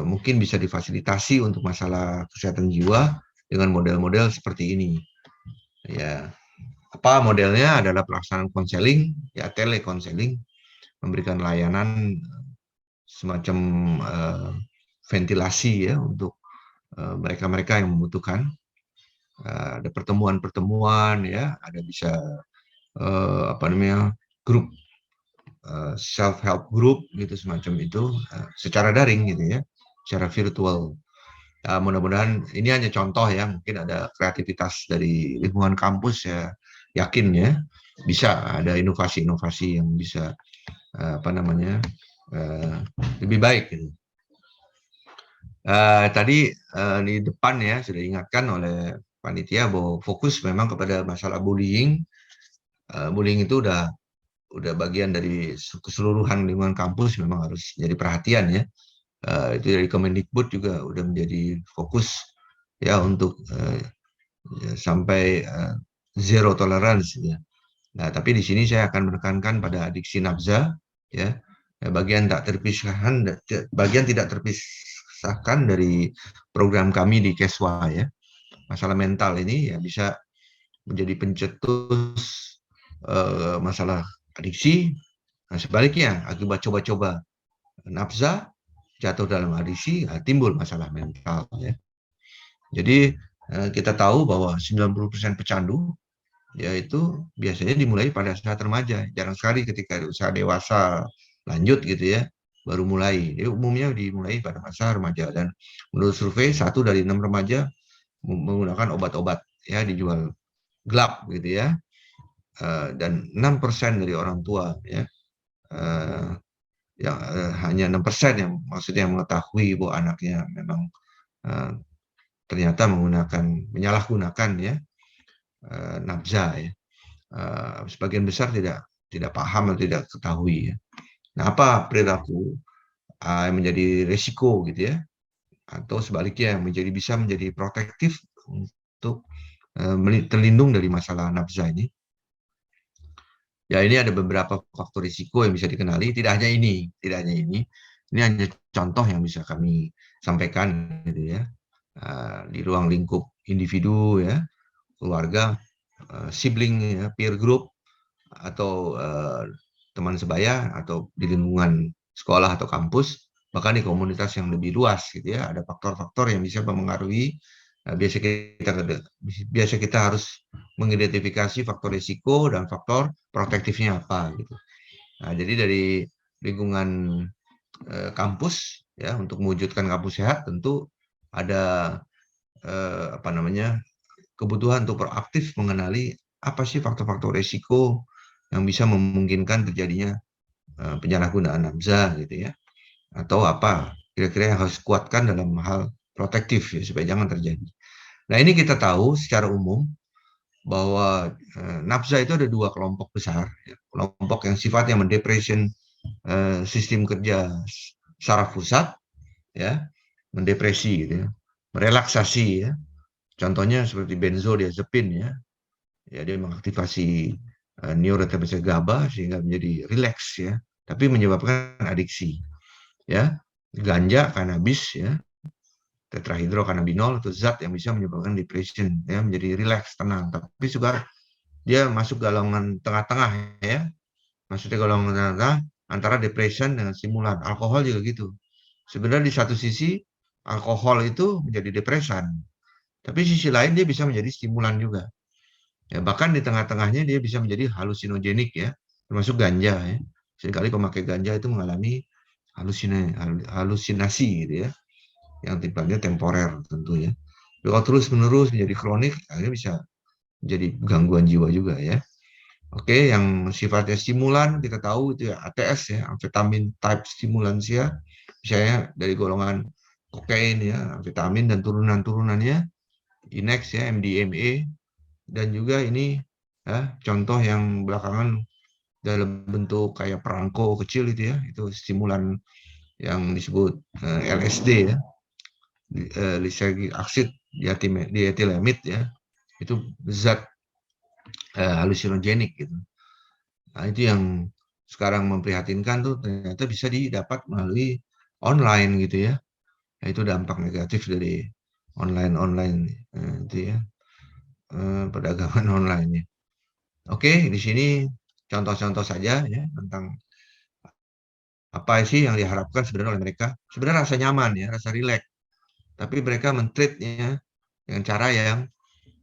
B: mungkin bisa difasilitasi untuk masalah kesehatan jiwa dengan model-model seperti ini. Ya, apa modelnya adalah pelaksanaan konseling, ya telekonseling, memberikan layanan semacam ventilasi ya untuk mereka-mereka yang membutuhkan. Ada pertemuan-pertemuan ya, ada bisa grup self help group gitu, semacam itu secara daring gitu ya, secara virtual. Mudah-mudahan ini hanya contoh ya, mungkin ada kreativitas dari lingkungan kampus ya, yakin ya bisa ada inovasi-inovasi yang bisa lebih baik gitu. Tadi di depan ya sudah diingatkan oleh panitia bahwa fokus memang kepada masalah bullying. Bullying itu udah bagian dari keseluruhan lingkungan kampus, memang harus jadi perhatian ya. Itu dari Kemendikbud juga udah menjadi fokus ya untuk ya, sampai zero tolerance ya. Nah, tapi di sini saya akan menekankan pada adiksi nafza ya. Bagian tidak terpisahkan dari program kami di Keswa ya. Masalah mental ini ya bisa menjadi pencetus masalah adiksi. Nah, sebaliknya akibat coba-coba nafza jatuh dalam adiksi, timbul masalah mental ya. Jadi kita tahu bahwa 90% pecandu yaitu biasanya dimulai pada saat remaja. Jarang sekali ketika usaha dewasa lanjut gitu ya, baru mulai. Jadi umumnya dimulai pada masa remaja. Dan menurut survei, 1 dari 6 remaja menggunakan obat-obat ya, dijual gelap gitu ya. Dan 6% dari orang tua ya, yang hanya 6% yang maksudnya mengetahui bahwa anaknya memang ternyata menyalahgunakan ya nafza ya. Sebagian besar tidak paham atau tidak ketahui ya. Nah, apa perilaku yang menjadi resiko gitu ya, atau sebaliknya yang bisa menjadi protektif untuk terlindung dari masalah nafza ini. Ya, ini ada beberapa faktor risiko yang bisa dikenali, tidak hanya ini. Ini hanya contoh yang bisa kami sampaikan gitu ya. Di ruang lingkup individu ya, keluarga, sibling ya, peer group, atau teman sebaya, atau di lingkungan sekolah atau kampus, bahkan di komunitas yang lebih luas gitu ya. Ada faktor-faktor yang bisa mempengaruhi. Biasa kita harus mengidentifikasi faktor risiko dan faktor protektifnya apa gitu. Nah, jadi dari lingkungan kampus ya, untuk mewujudkan kampus sehat tentu ada kebutuhan untuk proaktif mengenali apa sih faktor-faktor risiko yang bisa memungkinkan terjadinya penyalahgunaan nafza gitu ya, atau apa kira-kira yang harus kuatkan dalam hal protektif ya, supaya jangan terjadi. Nah, ini kita tahu secara umum bahwa nafza itu ada 2 kelompok besar ya. Kelompok yang sifatnya mendepression sistem kerja saraf pusat ya, mendepresi gitu ya, merelaksasi ya. Contohnya seperti benzodiazepin ya. Ya, dia mengaktifasi neurotransmitter GABA sehingga menjadi rileks ya, tapi menyebabkan adiksi ya. Ganja, kanabis ya, tetrahidrokannabinol itu zat yang bisa menyebabkan depression ya, menjadi rileks, tenang. Tapi juga dia masuk golongan tengah-tengah ya, maksudnya golongan tengah antara depression dengan stimulan. Alkohol juga gitu. Sebenarnya di satu sisi alkohol itu menjadi depresan, tapi sisi lain dia bisa menjadi stimulan juga. Ya, bahkan di tengah-tengahnya dia bisa menjadi halusinogenik ya, termasuk ganja ya. Seringkali pemakai ganja itu mengalami halusinasi gitu ya, yang tipe-nya temporer tentu ya. Kalau terus-menerus menjadi kronik, akhirnya bisa menjadi gangguan jiwa juga ya. Oke, yang sifatnya stimulan kita tahu itu ya ATS ya, amfetamin type stimulansia, misalnya dari golongan kokain ya, amfetamin dan turunan-turunannya, Inex ya, MDMA, dan juga ini ya, contoh yang belakangan dalam bentuk kayak perangko kecil itu ya, itu stimulan yang disebut LSD ya, lysergic acid diethylamide ya, itu zat halusinogenik gitu. Nah, itu yang sekarang memprihatinkan tuh, ternyata bisa didapat melalui online gitu ya. Nah, itu dampak negatif dari online itu ya, perdagangan online-nya. Oke, di sini contoh-contoh saja ya tentang apa sih yang diharapkan sebenarnya oleh mereka. Sebenarnya rasa nyaman ya, rasa rileks. Tapi mereka men-treatnya dengan cara yang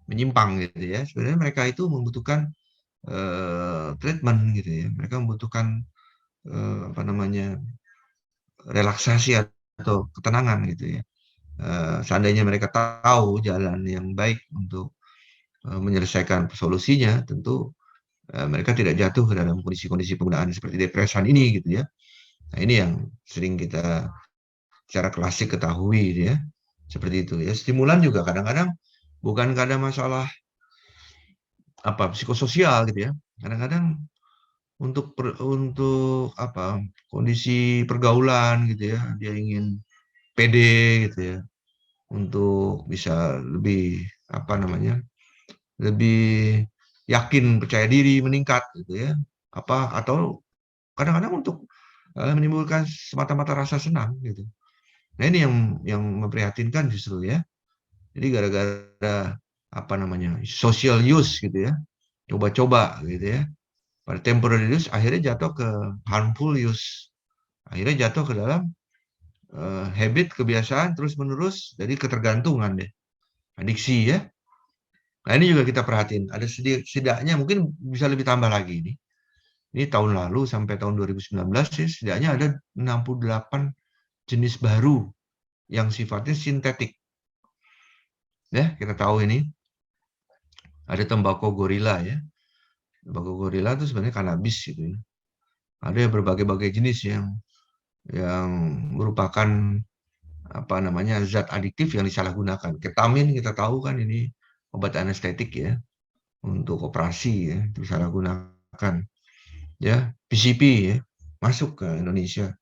B: menyimpang gitu ya. Sebenarnya mereka itu membutuhkan treatment gitu ya. Mereka membutuhkan relaksasi atau ketenangan gitu ya. Seandainya mereka tahu jalan yang baik untuk menyelesaikan solusinya, tentu mereka tidak jatuh ke dalam kondisi-kondisi penggunaan seperti depresan ini gitu ya. Nah, ini yang sering kita secara klasik ketahui ya. Seperti itu ya. Stimulan juga kadang-kadang bukan karena masalah psikososial gitu ya. Kadang-kadang untuk kondisi pergaulan gitu ya. Dia ingin pede gitu ya. Untuk bisa lebih lebih yakin, percaya diri, meningkat gitu ya. Atau kadang-kadang untuk menimbulkan semata-mata rasa senang gitu. Nah, ini yang memprihatinkan justru ya. Jadi gara-gara social use gitu ya, coba-coba gitu ya. Pada temporary use akhirnya jatuh ke harmful use. Akhirnya jatuh ke dalam habit, kebiasaan terus-menerus, jadi ketergantungan deh. Adiksi ya. Nah, ini juga kita perhatiin. Ada setidaknya mungkin bisa lebih tambah lagi ini. Ini tahun lalu sampai tahun 2019 sih setidaknya ada 68 jenis baru yang sifatnya sintetik. Ya, kita tahu ini ada tembakau gorila ya. Tembakau gorila itu sebenarnya kanabis gitu ya. Ada berbagai-bagai jenis yang merupakan zat adiktif yang disalahgunakan. Ketamin kita tahu kan ini obat anestetik ya untuk operasi ya disalahgunakan. Ya, PCP ya masuk ke Indonesia.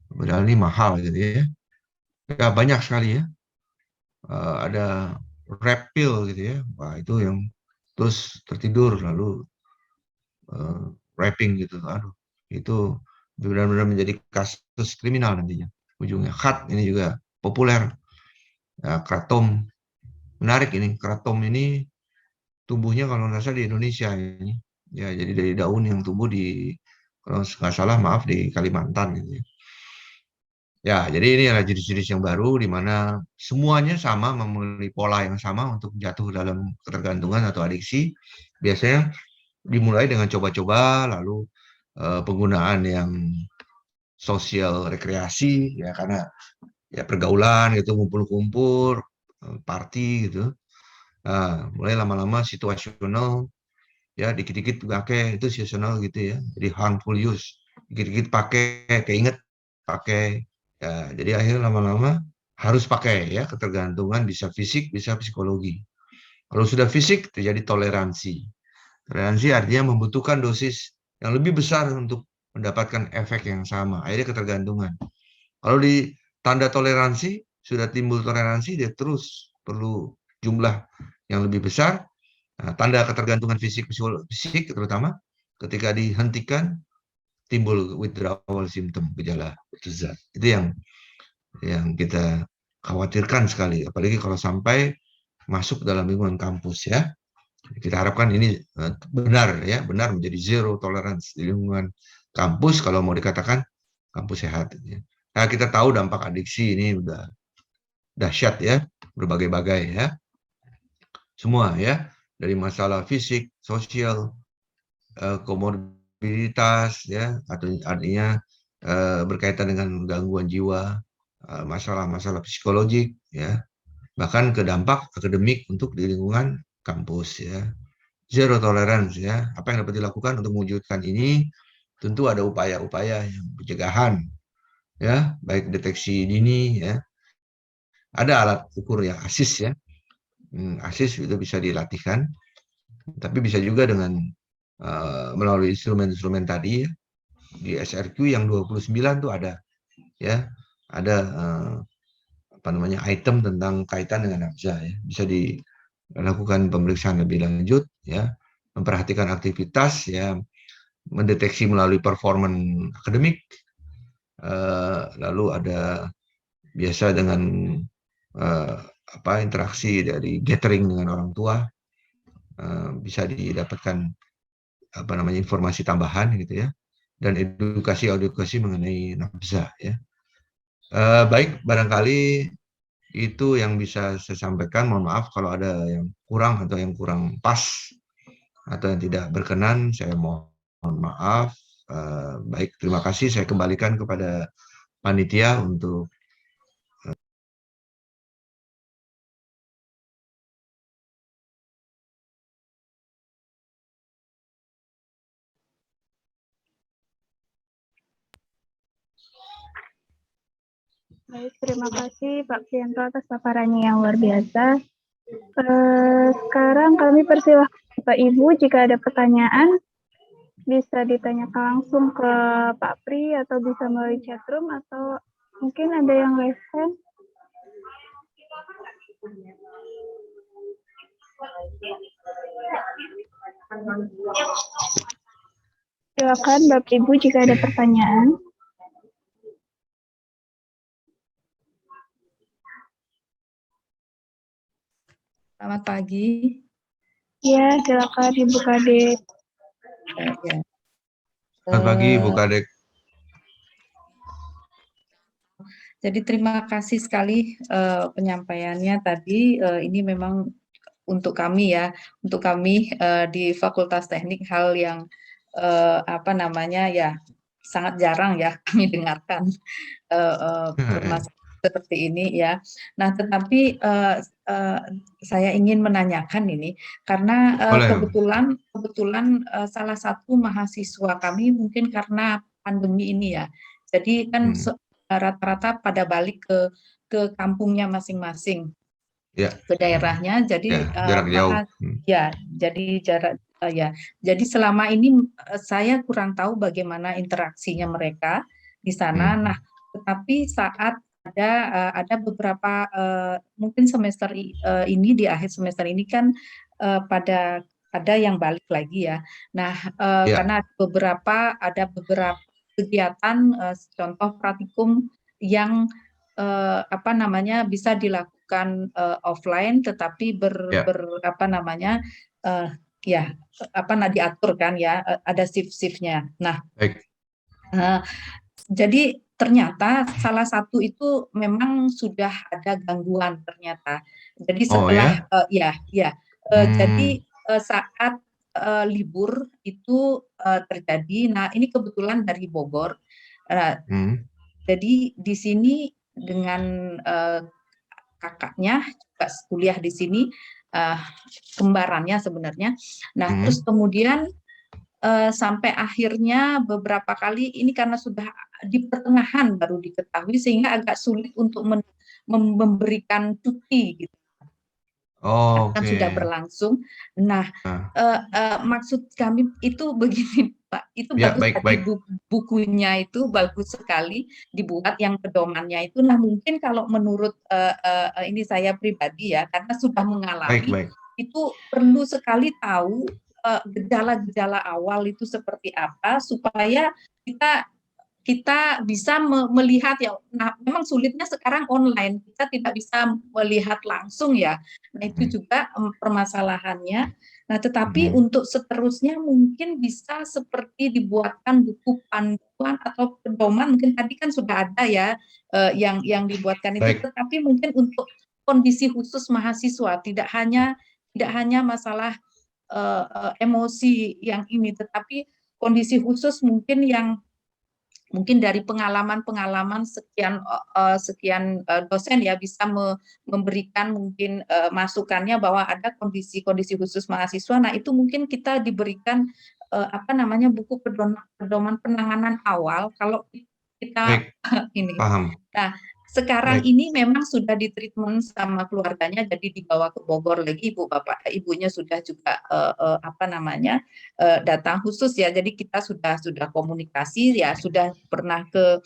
B: Padahal ini mahal gitu ya. Ya banyak sekali ya. Ada red pill gitu ya. Wah, itu yang terus tertidur lalu rapping gitu. Aduh, itu benar-benar menjadi kasus kriminal nantinya. Ujungnya khat ini juga populer. Ya, kratom menarik ini. Kratom ini tumbuhnya kalau nggak salah di Indonesia ini. Ya, jadi dari daun yang tumbuh kalau nggak salah maaf di Kalimantan gitu ya. Ya, jadi ini adalah jenis-jenis yang baru di mana semuanya sama memiliki pola yang sama untuk jatuh dalam ketergantungan atau adiksi. Biasanya dimulai dengan coba-coba, lalu penggunaan yang sosial rekreasi, ya karena ya pergaulan gitu, kumpul-kumpul, party gitu. Nah, mulai lama-lama situasional, ya dikit-dikit pakai itu situasional gitu ya. Jadi harmful use, dikit-dikit pakai, keinget pakai. Ya, jadi akhirnya lama-lama harus pakai ya, ketergantungan bisa fisik, bisa psikologi. Kalau sudah fisik terjadi toleransi. Toleransi artinya membutuhkan dosis yang lebih besar untuk mendapatkan efek yang sama. Akhirnya ketergantungan. Kalau di tanda toleransi, sudah timbul toleransi, dia terus perlu jumlah yang lebih besar. Nah, tanda ketergantungan fisik terutama ketika dihentikan timbul withdrawal symptom, gejala putus zat. Itu yang kita khawatirkan sekali, apalagi kalau sampai masuk dalam lingkungan kampus ya. Kita harapkan ini benar menjadi zero tolerance di lingkungan kampus kalau mau dikatakan kampus sehat. Nah, kita tahu dampak adiksi ini udah dahsyat ya, berbagai-bagai ya. Semua ya, dari masalah fisik, sosial, komorbiditas ya, atau artinya berkaitan dengan gangguan jiwa, masalah-masalah psikologik ya, bahkan ke dampak akademik untuk di lingkungan kampus ya. Zero tolerance ya. Apa yang dapat dilakukan untuk mewujudkan ini? Tentu ada upaya-upaya yang pencegahan ya, baik deteksi dini ya. Ada alat ukur yang ASIS ya. ASIS itu bisa dilatihkan, tapi bisa juga dengan melalui instrumen-instrumen tadi ya. Di SRQ yang 29 tuh ada ya. Ada item tentang kaitan dengan nafsa ya. Bisa dilakukan pemeriksaan lebih lanjut ya, memperhatikan aktivitas ya, mendeteksi melalui performan akademik, lalu ada biasa dengan interaksi dari gathering dengan orang tua, bisa didapatkan informasi tambahan gitu ya, dan edukasi mengenai nafsa ya. Baik, barangkali itu yang bisa saya sampaikan. Mohon maaf kalau ada yang kurang atau yang kurang pas atau yang tidak berkenan, saya mohon maaf. Baik, terima kasih. Saya kembalikan kepada panitia untuk
C: Baik, terima kasih Pak Prianto atas paparannya yang luar biasa. Sekarang kami persilahkan Pak Ibu jika ada pertanyaan bisa ditanyakan langsung ke Pak Pri atau bisa melalui chatroom atau mungkin ada yang live hand. Silakan Bapak Ibu jika ada pertanyaan.
D: Selamat pagi.
C: Ya, silakan Ibu Kadek.
D: Ya.
B: Selamat pagi, Bu Kadek.
D: Jadi terima kasih sekali penyampaiannya tadi. Ini memang untuk kami ya, untuk kami di Fakultas Teknik hal yang apa namanya ya sangat jarang ya kami dengarkan permasalahan seperti ini ya. Nah, tetapi saya ingin menanyakan ini karena kebetulan salah satu mahasiswa kami mungkin karena pandemi ini ya. Jadi kan rata-rata pada balik ke kampungnya masing-masing, ke daerahnya. Jadi
B: jarak jauh.
D: Ya, jadi jarak ya. Jadi selama ini saya kurang tahu bagaimana interaksinya mereka di sana. Nah, tetapi saat ada beberapa mungkin semester ini di akhir semester ini kan pada ada yang balik lagi ya. Nah, karena ada beberapa kegiatan contoh praktikum yang apa namanya bisa dilakukan offline tetapi diatur kan ya, ada shift-shiftnya. Nah, jadi ternyata salah satu itu memang sudah ada gangguan ternyata. Jadi setelah jadi saat libur itu terjadi. Nah, ini kebetulan dari Bogor. Jadi di sini dengan kakaknya juga kuliah di sini, kembarannya sebenarnya. Nah, terus kemudian sampai akhirnya beberapa kali ini karena sudah di pertengahan baru diketahui sehingga agak sulit untuk memberikan cuti gitu. Kan sudah berlangsung. Nah, maksud kami itu begini Pak, itu bagus bukunya itu bagus sekali dibuat yang pedomannya itu. Nah, mungkin kalau menurut ini saya pribadi ya, karena sudah mengalami, itu perlu sekali tahu gejala-gejala awal itu seperti apa supaya kita bisa melihat ya. Nah, memang sulitnya sekarang online, kita tidak bisa melihat langsung ya. Nah, itu juga permasalahannya. Nah, tetapi untuk seterusnya mungkin bisa seperti dibuatkan buku panduan atau pedoman, mungkin tadi kan sudah ada ya yang dibuatkan itu, tetapi mungkin untuk kondisi khusus mahasiswa, tidak hanya masalah emosi yang ini, tetapi kondisi khusus mungkin yang mungkin dari pengalaman sekian dosen ya bisa memberikan mungkin masukannya bahwa ada kondisi khusus mahasiswa. Nah, itu mungkin kita diberikan buku pedoman penanganan awal kalau kita ini.
B: Paham.
D: Nah, sekarang ini memang sudah ditreatment sama keluarganya, jadi dibawa ke Bogor lagi, ibunya sudah juga datang khusus ya. Jadi kita sudah komunikasi ya, sudah pernah ke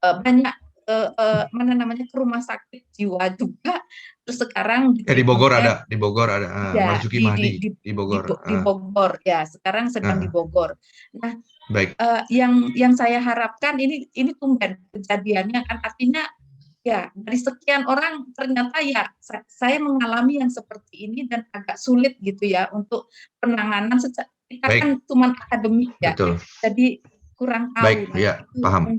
D: banyak ke rumah sakit jiwa juga. Terus sekarang
B: di Bogor ada Marzuki Mahdi
D: di Bogor ya, sekarang sedang di Bogor. Nah, yang saya harapkan ini tumben kejadiannya kan, artinya ya dari sekian orang ternyata ya saya mengalami yang seperti ini dan agak sulit gitu ya untuk penanganan. Kita kan cuma akademik ya. Jadi kurang tahu.
B: Paham.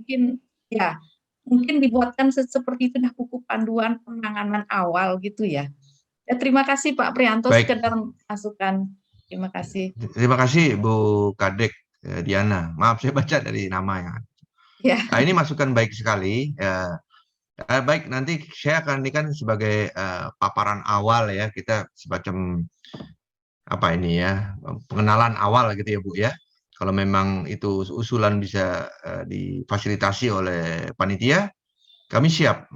D: Mungkin dibuatkan seperti itu, buku panduan penanganan awal gitu ya. Terima kasih Pak Prianto, sekedar masukan. Terima kasih.
B: Terima kasih Bu Kadek Diana. Maaf saya baca dari namanya. Nah, ini masukan baik sekali. Baik, nanti saya akan ini kan sebagai paparan awal ya, kita semacam pengenalan awal gitu ya Bu ya. Kalau memang itu usulan bisa difasilitasi oleh panitia, kami siap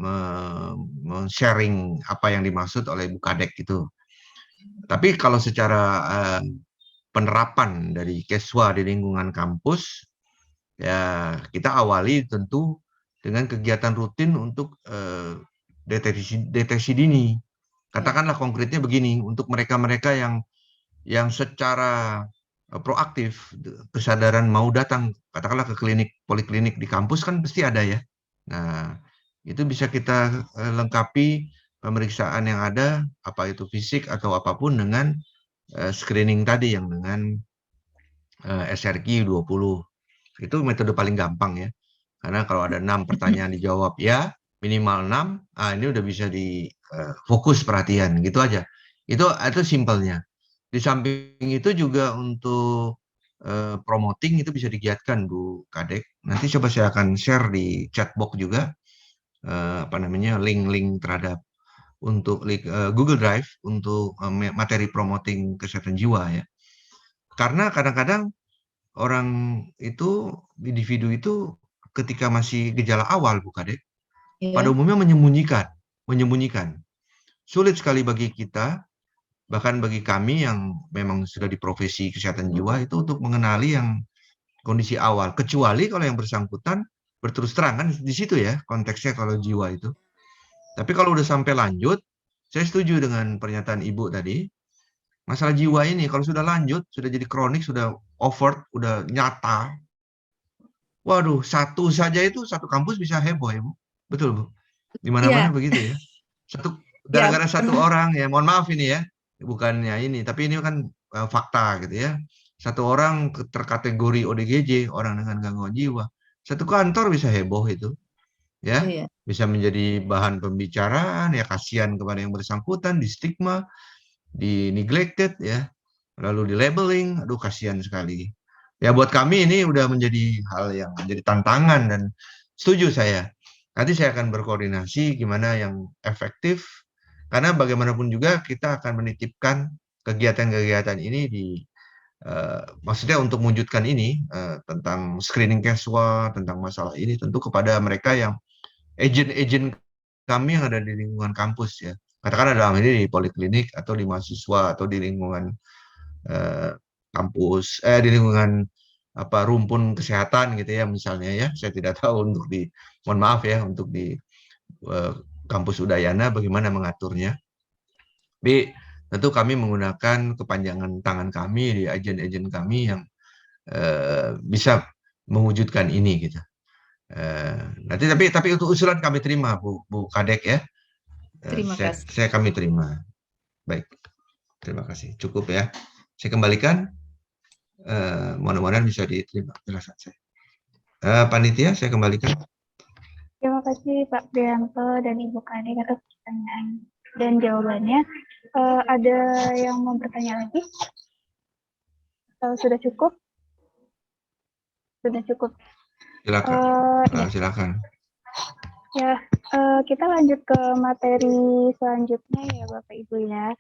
B: sharing apa yang dimaksud oleh Bu Kadek itu. Tapi kalau secara penerapan dari Keswa di lingkungan kampus, ya kita awali tentu dengan kegiatan rutin untuk deteksi dini. Katakanlah konkretnya begini, untuk mereka-mereka yang secara proaktif, kesadaran mau datang, katakanlah ke klinik, poliklinik di kampus kan pasti ada ya. Nah, itu bisa kita lengkapi pemeriksaan yang ada, apa itu fisik atau apapun dengan screening tadi yang dengan SRQ 20. Itu metode paling gampang ya. Karena kalau ada 6 pertanyaan dijawab ya, minimal 6, ini udah bisa di fokus perhatian gitu aja. Itu simpelnya. Di samping itu juga untuk promoting itu bisa digiatkan Bu Kadek. Nanti coba saya akan share di chat box juga link-link terhadap untuk Google Drive untuk materi promoting kesehatan jiwa ya. Karena kadang-kadang orang itu, individu itu ketika masih gejala awal Bu Kadek, pada umumnya menyembunyikan. Sulit sekali bagi kita, bahkan bagi kami yang memang sudah di profesi kesehatan jiwa itu untuk mengenali yang kondisi awal, kecuali kalau yang bersangkutan berterus terang kan di situ ya konteksnya kalau jiwa itu. Tapi kalau udah sampai lanjut, saya setuju dengan pernyataan Ibu tadi. Masalah jiwa ini kalau sudah lanjut, sudah jadi kronik, sudah overt, udah nyata. Waduh, satu kampus bisa heboh ya Bu. Betul Bu. Di mana-mana begitu ya. Gara-gara satu orang ya, mohon maaf ini ya. Bukannya ini, tapi ini kan fakta gitu ya. Satu orang terkategori ODGJ, orang dengan gangguan jiwa. Satu kantor bisa heboh itu. Ya, bisa menjadi bahan pembicaraan, ya kasihan kepada yang bersangkutan, di stigma, di neglected ya, lalu di labeling, aduh kasihan sekali. Ya buat kami ini udah menjadi hal yang menjadi tantangan dan setuju saya. Nanti saya akan berkoordinasi gimana yang efektif, karena bagaimanapun juga kita akan menitipkan kegiatan-kegiatan ini di maksudnya untuk mewujudkan ini tentang screening casual, tentang masalah ini tentu kepada mereka yang agent kami yang ada di lingkungan kampus ya. Katakan dalam ini di poliklinik atau di mahasiswa atau di lingkungan kampus, di lingkungan rumpun kesehatan gitu ya misalnya ya. Saya tidak tahu untuk mohon maaf ya untuk di kampus Udayana bagaimana mengaturnya. Tapi tentu kami menggunakan kepanjangan tangan kami di agen-agen kami yang bisa mewujudkan ini gitu. Nanti tapi untuk usulan kami terima Bu Kadek ya.
D: Terima kasih.
B: Saya kami terima. Baik. Terima kasih. Cukup ya. Saya kembalikan. Mudah-mudahan bisa diterima penjelasan saya. Panitia, saya kembalikan.
C: Terima kasih Pak Prianto dan Ibu Kadek atas pertanyaan dan jawabannya. Ada yang mau bertanya lagi? Sudah cukup? Sudah cukup.
B: Silakan. Silakan.
C: Ya, kita lanjut ke materi selanjutnya ya Bapak Ibu ya.